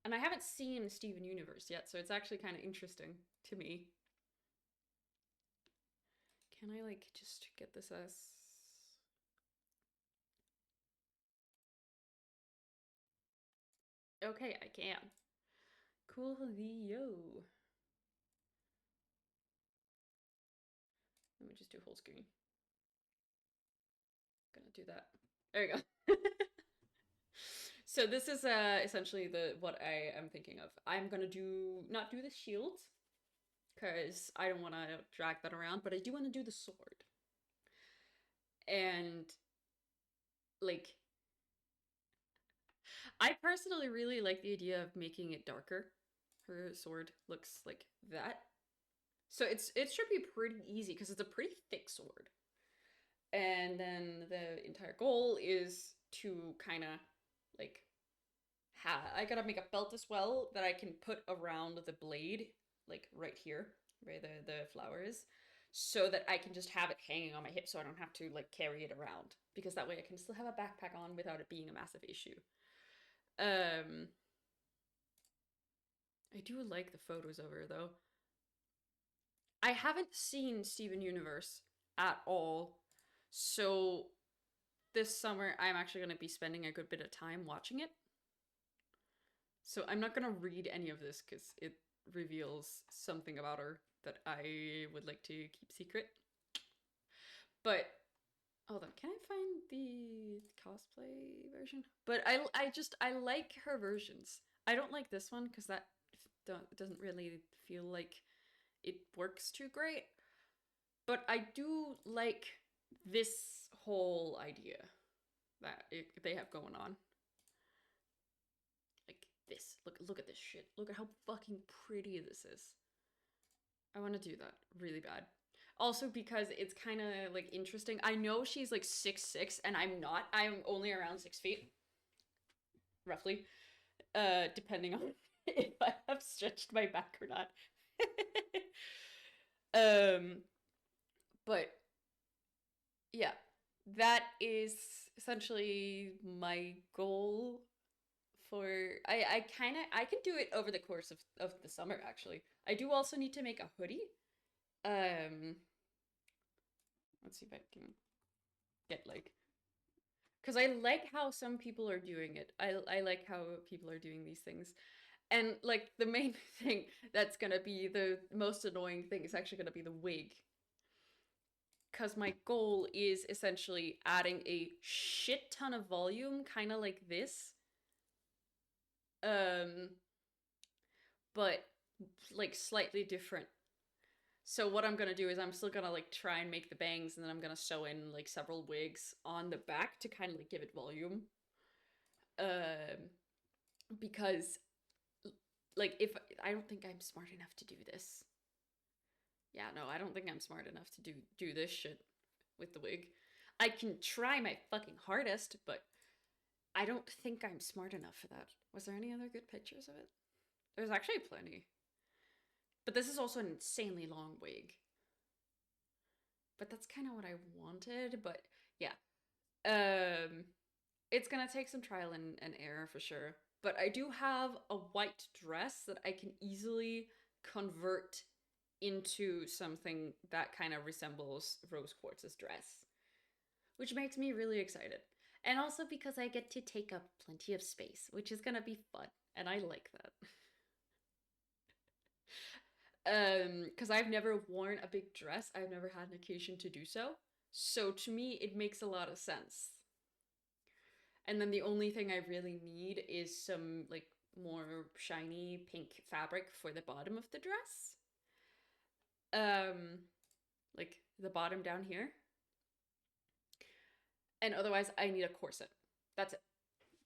And I haven't seen Steven Universe yet, so it's actually kind of interesting to me. Can I, like, just get this as... Okay, I can. Coolio. Let me just do full screen. Gonna do that. There you go. So this is essentially the what I am thinking of. I'm gonna not do the shield because I don't want to drag that around, but I do want to do the sword. And like, I personally really like the idea of making it darker. Her sword looks like that. So it should be pretty easy because it's a pretty thick sword. And then the entire goal is to kind of like I gotta make a belt as well that I can put around the blade, like right here, where the flower is, so that I can just have it hanging on my hip so I don't have to like carry it around. Because that way I can still have a backpack on without it being a massive issue. Um I do like the photos of her though. I haven't seen Steven Universe at all. So this summer I'm actually gonna be spending a good bit of time watching it. So I'm not gonna read any of this because it reveals something about her that I would like to keep secret. But hold on, can I find the cosplay version? But I like her versions. I don't like this one because that doesn't really feel like it works too great. But I do like this whole idea that they have going on. Like this. Look at this shit. Look at how fucking pretty this is. I want to do that really bad. Also because it's kind of like interesting. I know she's like 6'6" and I'm not. I'm only around 6 feet, roughly. Depending on if I have stretched my back or not. um, but yeah, that is essentially my goal for I can do it over the course of the summer actually. I do also need to make a hoodie. Um let's see if I can get like because I like how some people are doing it. I like how people are doing these things. And like the main thing that's gonna be the most annoying thing is actually gonna be the wig. Because my goal is essentially adding a shit ton of volume, kind of like this. Um, but like slightly different. So what I'm gonna do is I'm still gonna like try and make the bangs, and then I'm gonna sew in like several wigs on the back to kind of like give it volume. Um, because like if I don't think I'm smart enough to do this. Yeah, no, I don't think I'm smart enough to do this shit with the wig. I can try my fucking hardest, but I don't think I'm smart enough for that. Was there any other good pictures of it? There's actually plenty. But this is also an insanely long wig. But that's kind of what I wanted, but yeah. Um it's gonna take some trial and error for sure. But I do have a white dress that I can easily convert into something that kind of resembles Rose Quartz's dress, which makes me really excited. And also because I get to take up plenty of space, which is gonna be fun, and I like that. Because I've never worn a big dress, I've never had an occasion to do so. So to me, it makes a lot of sense. And then the only thing I really need is some like more shiny pink fabric for the bottom of the dress. Um, like the bottom down here. And otherwise, I need a corset. That's it.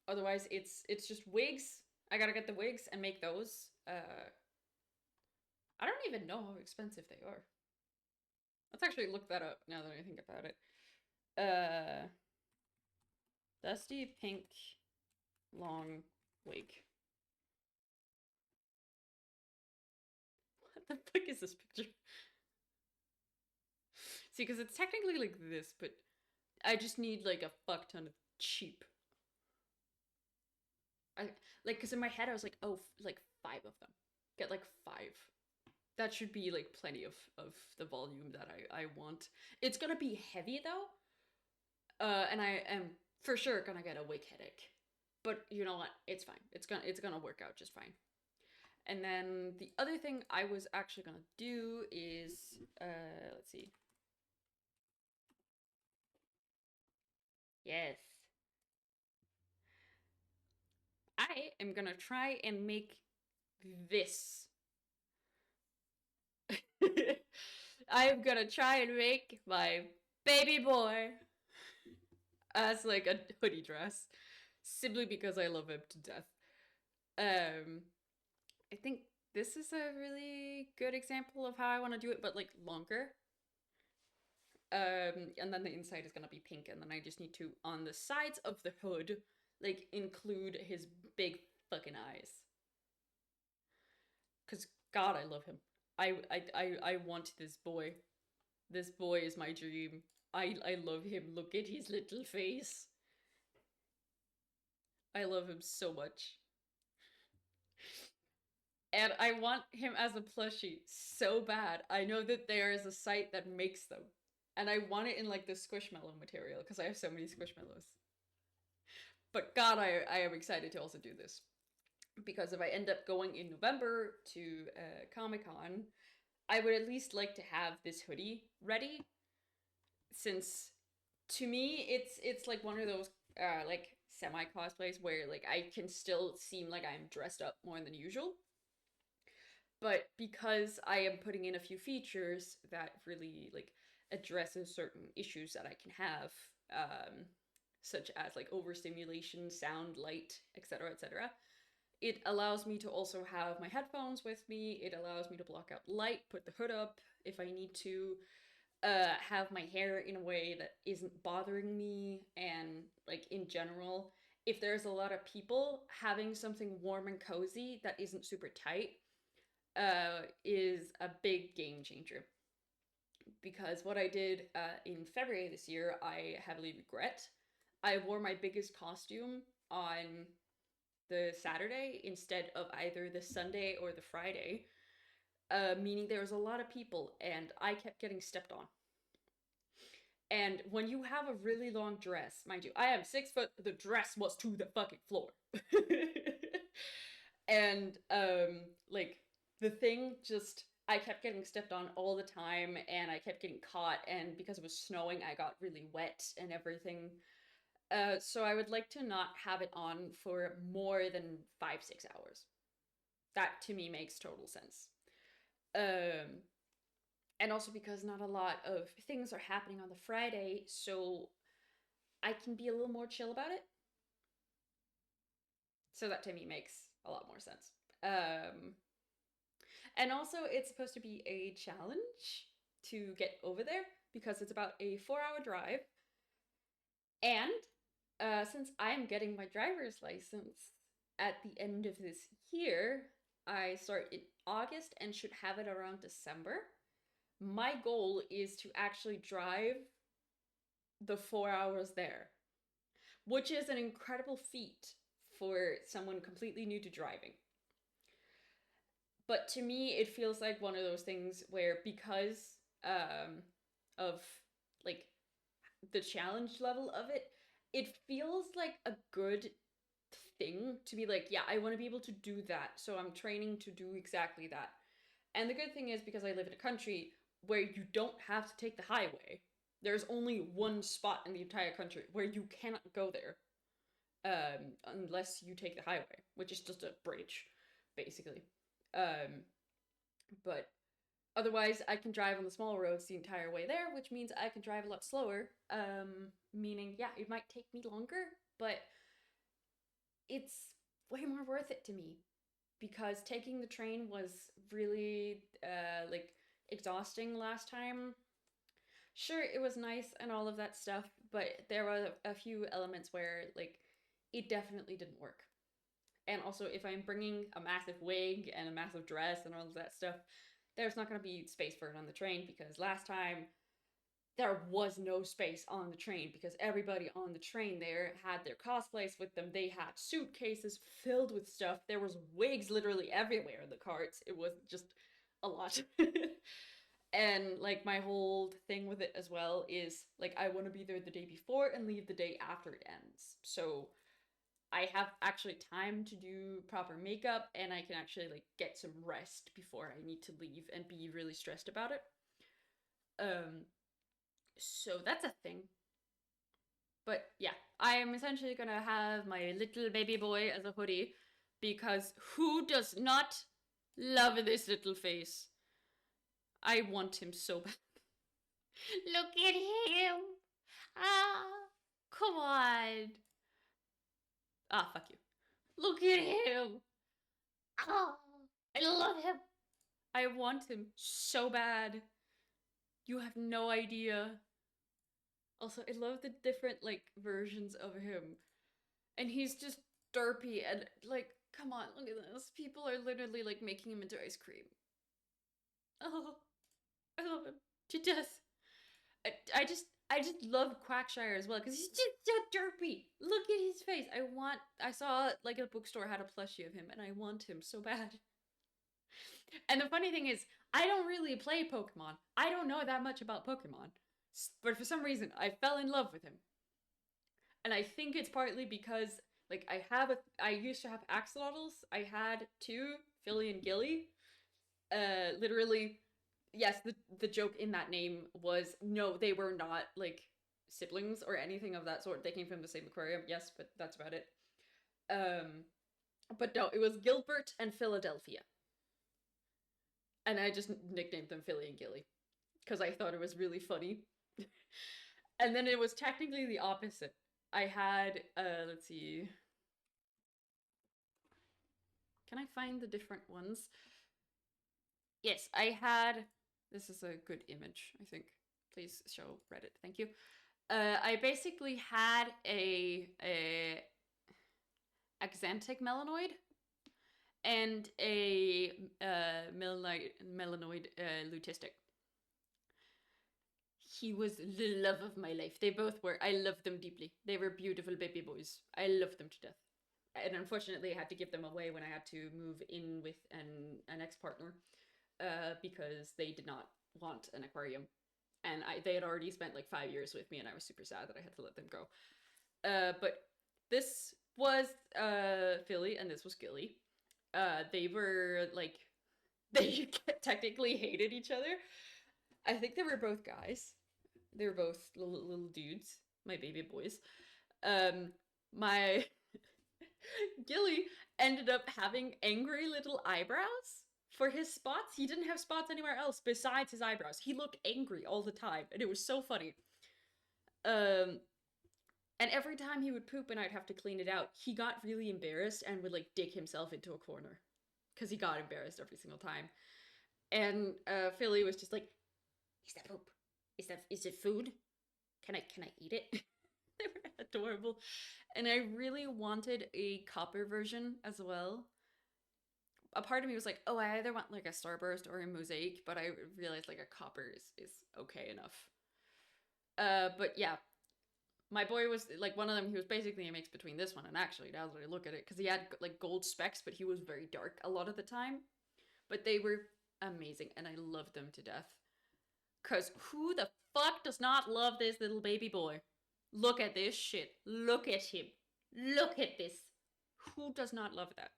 Otherwise, it's just wigs. I gotta get the wigs and make those. I don't even know how expensive they are. Let's actually look that up now that I think about it. Uh, Dusty pink long wig. What the fuck is this picture? See, because it's technically like this, but I just need like a fuck ton of cheap I like because in my head I was like, oh, like five of them. Get like five. That should be like plenty of the volume that I want. It's gonna be heavy though, and I am for sure gonna get a wig headache. But you know what? It's fine. It's gonna work out just fine. And then the other thing I was actually gonna do is let's see. Yes. I am gonna try and make this. I'm gonna try and make my baby boy as like a hoodie dress, simply because I love him to death. Um, I think this is a really good example of how I want to do it, but like longer. And then the inside is gonna be pink, and then I just need to on the sides of the hood, like include his big fucking eyes. Cause God, I love him. I want this boy. This boy is my dream. I love him. Look at his little face. I love him so much. And I want him as a plushie so bad. I know that there is a site that makes them. And I want it in like the squishmallow material because I have so many squishmallows. But God, I am excited to also do this. Because if I end up going in November to Comic Con, I would at least like to have this hoodie ready. Since to me, it's like one of those like semi cosplays where like I can still seem like I'm dressed up more than usual. But because I am putting in a few features that really like addresses certain issues that I can have, such as like overstimulation, sound, light, etc., etc., it allows me to also have my headphones with me. It allows me to block out light, put the hood up if I need to, have my hair in a way that isn't bothering me, and like in general, if there's a lot of people, having something warm and cozy that isn't super tight is a big game changer. Because what I did in February this year, I heavily regret. I wore my biggest costume on the Saturday instead of either the Sunday or the Friday, meaning there was a lot of people and I kept getting stepped on. And when you have a really long dress, mind you, I am 6 foot, the dress was to the fucking floor. And like the thing just I kept getting stepped on all the time and I kept getting caught, and because it was snowing I got really wet and everything. So I would like to not have it on for more than 5-6 hours. That to me makes total sense. Um, and also because not a lot of things are happening on the Friday, so I can be a little more chill about it. So that to me makes a lot more sense. Um, and also, it's supposed to be a challenge to get over there because it's about a 4 hour drive. And since I'm getting my driver's license at the end of this year, I start in August and should have it around December. My goal is to actually drive the 4 hours there, which is an incredible feat for someone completely new to driving. But to me, it feels like one of those things where because of like the challenge level of it, it feels like a good thing to be like, yeah, I want to be able to do that. So I'm training to do exactly that. And the good thing is because I live in a country where you don't have to take the highway. There's only one spot in the entire country where you cannot go there unless you take the highway, which is just a bridge, basically. Um, but otherwise, I can drive on the small roads the entire way there, which means I can drive a lot slower. Meaning, yeah, it might take me longer, but it's way more worth it to me because taking the train was really like exhausting last time. Sure, it was nice and all of that stuff, but there were a few elements where like it definitely didn't work. And also, if I'm bringing a massive wig and a massive dress and all of that stuff, there's not going to be space for it on the train because last time there was no space on the train because everybody on the train there had their cosplays with them. They had suitcases filled with stuff. There was wigs literally everywhere in the carts. It was just a lot. And like my whole thing with it as well is like I want to be there the day before and leave the day after it ends. So I have actually time to do proper makeup and I can actually like get some rest before I need to leave and be really stressed about it. Um so that's a thing. But yeah, I am essentially gonna have my little baby boy as a hoodie because who does not love this little face? I want him so bad. Look at him! Ah, come on. Ah, fuck you. Look at him! Ah, I love him. I want him so bad. You have no idea. Also, I love the different like versions of him. And he's just derpy and like, come on, look at this. People are literally like making him into ice cream. Oh, I love him to death. I just love Quackshire as well because he's just so derpy. Look at his face. I saw like a bookstore had a plushie of him and I want him so bad. And the funny thing is, I don't really play Pokemon. I don't know that much about Pokemon. But for some reason, I fell in love with him. And I think it's partly because like I used to have axolotls. I had two, Philly and Gilly. Literally, yes, the joke in that name was no, they were not like siblings or anything of that sort. They came from the same aquarium, yes, but that's about it. Um, but no, it was Gilbert and Philadelphia, and I just nicknamed them Philly and Gilly because I thought it was really funny. And then it was technically the opposite. I had let's see. Can I find the different ones? Yes, I had this is a good image, I think. Please show Reddit. Thank you. I basically had a axanthic melanoid and a melanoid lutistic. He was the love of my life. They both were. I loved them deeply. They were beautiful baby boys. I loved them to death. And unfortunately, I had to give them away when I had to move in with an ex partner because they did not want an aquarium. And they had already spent like 5 years with me, and I was super sad that I had to let them go. But this was Philly, and this was Gilly. They were like they technically hated each other. I think they were both guys. They were both little dudes, my baby boys. My Gilly ended up having angry little eyebrows for his spots. He didn't have spots anywhere else besides his eyebrows. He looked angry all the time, and it was so funny. Um, and every time he would poop and I'd have to clean it out, he got really embarrassed and would like dig himself into a corner because he got embarrassed every single time. And Philly was just like, "Is that poop? Is it food? Can I eat it?" They were adorable, and I really wanted a copper version as well. A part of me was like, oh, I either want like a starburst or a mosaic, but I realized like a copper is okay enough. But yeah, my boy was like one of them. He was basically a mix between this one and actually, now that I look at it, because he had like gold specks, but he was very dark a lot of the time. But they were amazing, and I loved them to death. Cause who the fuck does not love this little baby boy? Look at this shit. Look at him. Look at this. Who does not love that?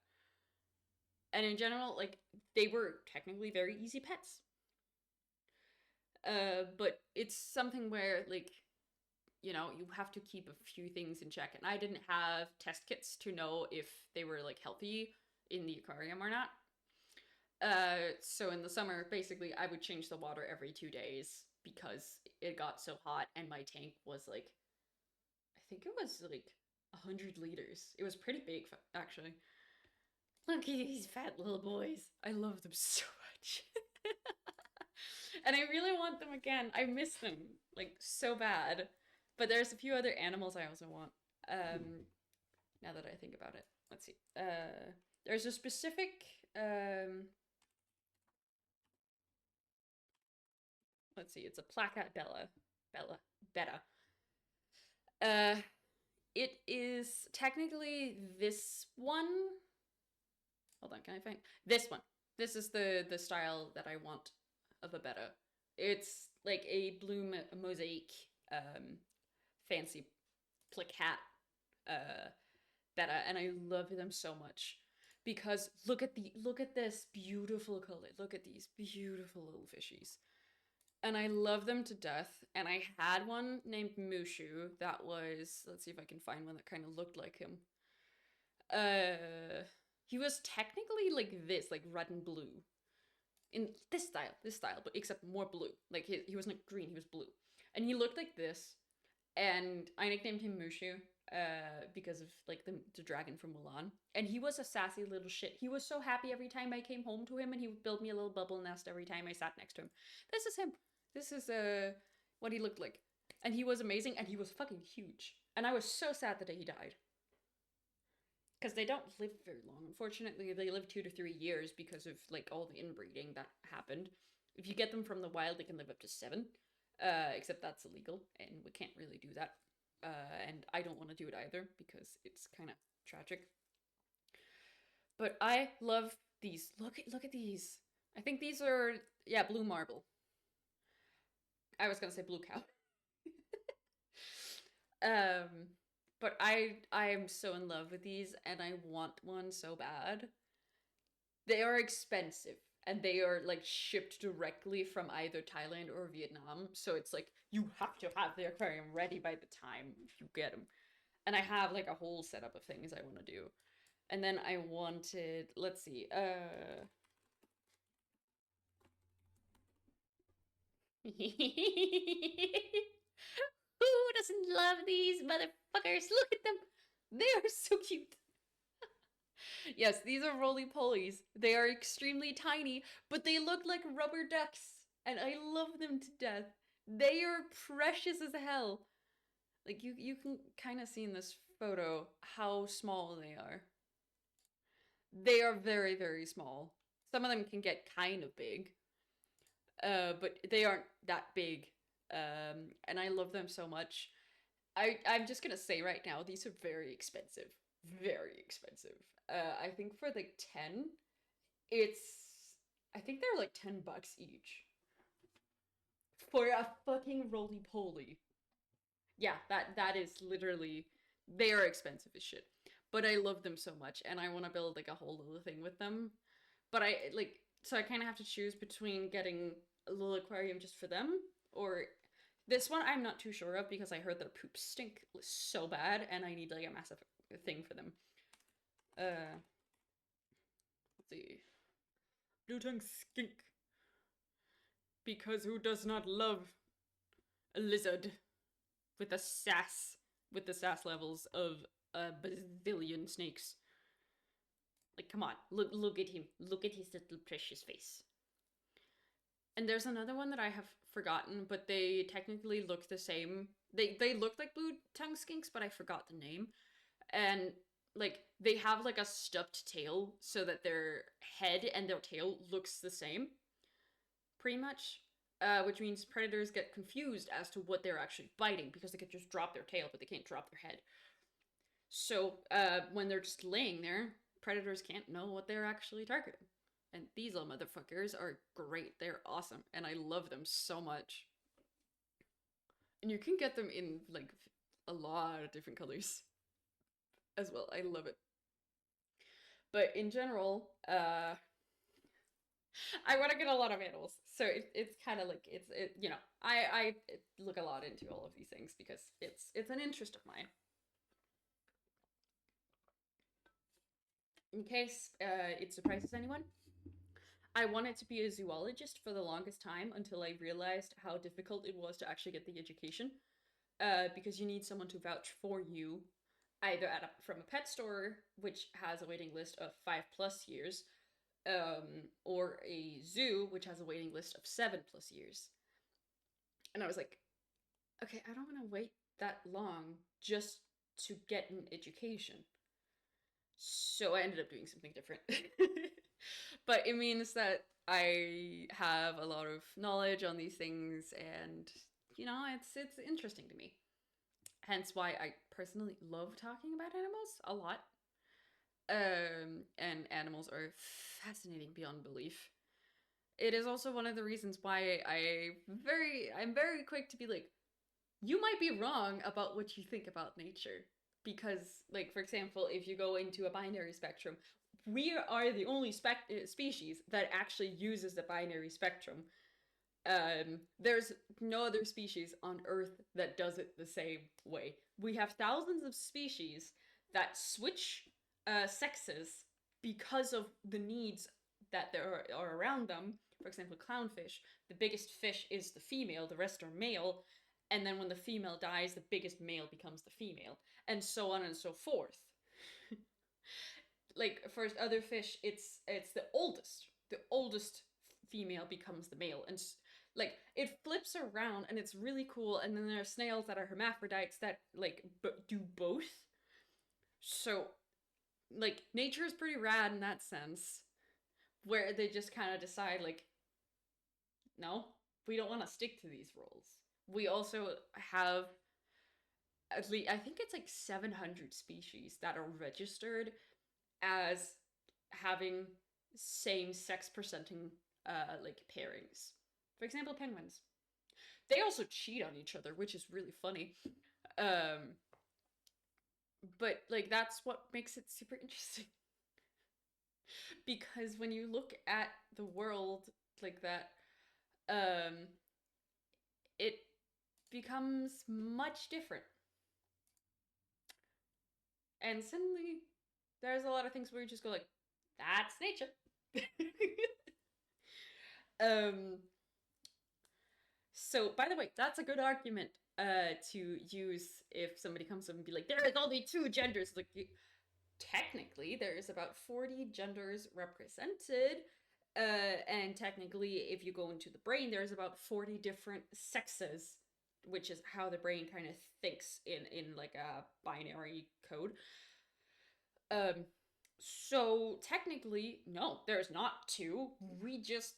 And in general, like they were technically very easy pets. But it's something where like you have to keep a few things in check. And I didn't have test kits to know if they were like healthy in the aquarium or not. So in the summer, basically, I would change the water every 2 days because it got so hot, and my tank was like, I think it was like 100 liters. It was pretty big, actually. Look at these fat little boys. I love them so much. And I really want them again. I miss them like so bad. But there's a few other animals I also want. Now that I think about it, let's see. There's a specific let's see, it's a Placat Bella. Bella, Betta. Uh, it is technically this one. Hold on, can I find this one? This is the style that I want of a Betta. It's like a blue mosaic, um, fancy placat uh, Betta, and I love them so much because look at this beautiful color. Look at these beautiful little fishies, and I love them to death. And I had one named Mushu that was, let's see if I can find one that kind of looked like him. He was technically like this, like red and blue, in this style, but except more blue. Like he wasn't green, he was blue, and he looked like this. And I nicknamed him Mushu, because of like the dragon from Mulan. And he was a sassy little shit. He was so happy every time I came home to him, and he would build me a little bubble nest every time I sat next to him. This is him. This is what he looked like, and he was amazing, and he was fucking huge. And I was so sad the day he died, because they don't live very long. Unfortunately, they live 2 to 3 years because of like all the inbreeding that happened. If you get them from the wild, they can live up to 7. Except that's illegal, and we can't really do that. And I don't want to do it either because it's kind of tragic. But I love these. Look at these. I think these are, yeah, blue marble. I was gonna say blue cow. um, but I am so in love with these, and I want one so bad. They are expensive, and they are like shipped directly from either Thailand or Vietnam. So it's like you have to have the aquarium ready by the time you get them. And I have like a whole setup of things I want to do. And then I wanted, let's see, who doesn't love these motherfuckers? Look at them. They are so cute. Yes, these are roly polies. They are extremely tiny, but they look like rubber ducks, and I love them to death. They are precious as hell. Like you can kind of see in this photo how small they are. They are very, very small. Some of them can get kind of big, but they aren't that big. And I love them so much. I'm just gonna say right now, these are very expensive. Very expensive. I think for like 10, it's I think they're like $10 each for a fucking roly poly. Yeah, that is literally, they are expensive as shit. But I love them so much, and I want to build like a whole little thing with them. But I like, so I kind of have to choose between getting a little aquarium just for them, or this one I'm not too sure of because I heard their poops stink so bad, and I need like a massive thing for them. Let's see, blue tongue skink, because who does not love a lizard with the sass levels of a bazillion snakes? Like, come on, look at him. Look at his little precious face. And there's another one that I have forgotten, but they technically look the same. They look like blue tongue skinks, but I forgot the name. And like they have like a stubbed tail so that their head and their tail looks the same, pretty much. Which means predators get confused as to what they're actually biting because they could just drop their tail, but they can't drop their head. So when they're just laying there, predators can't know what they're actually targeting. And these little motherfuckers are great. They're awesome. And I love them so much. And you can get them in like a lot of different colors as well. I love it. But in general, I want to get a lot of animals. So it's kind of like you know, I look a lot into all of these things because it's an interest of mine. In case it surprises anyone, I wanted to be a zoologist for the longest time until I realized how difficult it was to actually get the education. Because you need someone to vouch for you, either from a pet store, which has a waiting list of 5+ years, or a zoo, which has a waiting list of 7+ years. And I was like, okay, I don't want to wait that long just to get an education. So I ended up doing something different. But it means that I have a lot of knowledge on these things, and you know, it's interesting to me. Hence why I personally love talking about animals a lot. And animals are fascinating beyond belief. It is also one of the reasons why I'm very quick to be like, you might be wrong about what you think about nature. Because, like, for example, if you go into a binary spectrum, we are the only species that actually uses the binary spectrum. There's no other species on Earth that does it the same way. We have thousands of species that switch sexes because of the needs that there are around them. For example, clownfish. The biggest fish is the female, the rest are male. And then when the female dies, the biggest male becomes the female, and so on and so forth. Like for other fish, it's the oldest female becomes the male, and like it flips around, and it's really cool. And then there are snails that are hermaphrodites that like do both. So like nature is pretty rad in that sense, where they just kind of decide like, no, we don't want to stick to these rules. We also have at least, I think it's like 700 species that are registered as having same sex presenting like pairings. For example, penguins. They also cheat on each other, which is really funny. Um, but like that's what makes it super interesting. Because when you look at the world like that, um, it becomes much different. And suddenly, there's a lot of things where you just go like, "That's nature." um. So, by the way, that's a good argument to use if somebody comes up and be like, "There is only two genders." Like, technically, there's about 40 genders represented. And technically, if you go into the brain, there's about 40 different sexes, which is how the brain kind of thinks in like a binary code. Um, so technically, no, there's not two. We just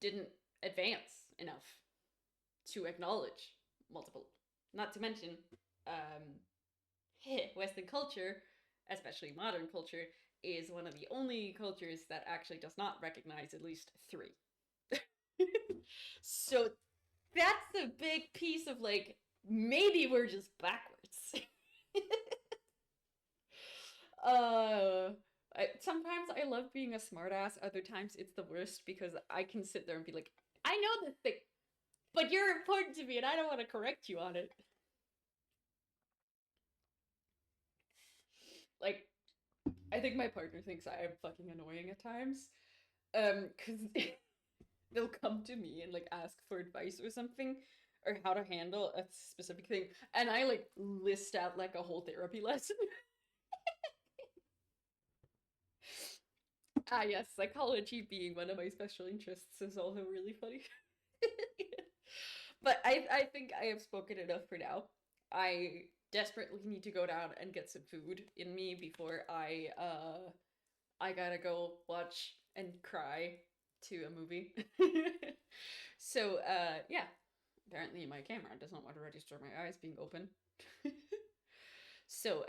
didn't advance enough to acknowledge multiple. Not to mention, um, Western culture, especially modern culture, is one of the only cultures that actually does not recognize at least three. So that's a big piece of like, maybe we're just backwards. uh Sometimes I love being a smartass, other times it's the worst because I can sit there and be like, I know this thing, but you're important to me and I don't want to correct you on it. Like, I think my partner thinks I am fucking annoying at times. Cause they'll come to me and like ask for advice or something, or how to handle a specific thing, and I like list out like a whole therapy lesson. Ah, yes, psychology being one of my special interests is also really funny. But I think I have spoken enough for now. I desperately need to go down and get some food in me before I gotta go watch and cry to a movie. So yeah, apparently my camera does not want to register my eyes being open. So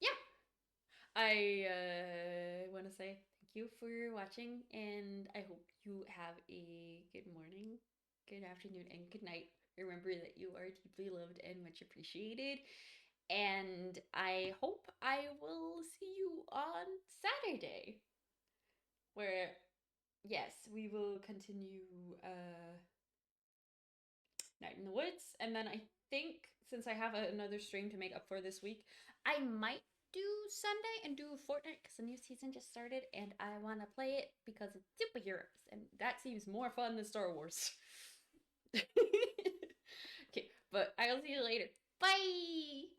yeah, I want to say thank you for watching, and I hope you have a good morning, good afternoon, and good night. Remember that you are deeply loved and much appreciated. And I hope I will see you on Saturday, where, yes, we will continue Night in the Woods. And then I think, since I have another stream to make up for this week, I might do Sunday and do Fortnite because the new season just started and I want to play it because it's superheroes and that seems more fun than Star Wars. Okay, but I'll see you later. Bye!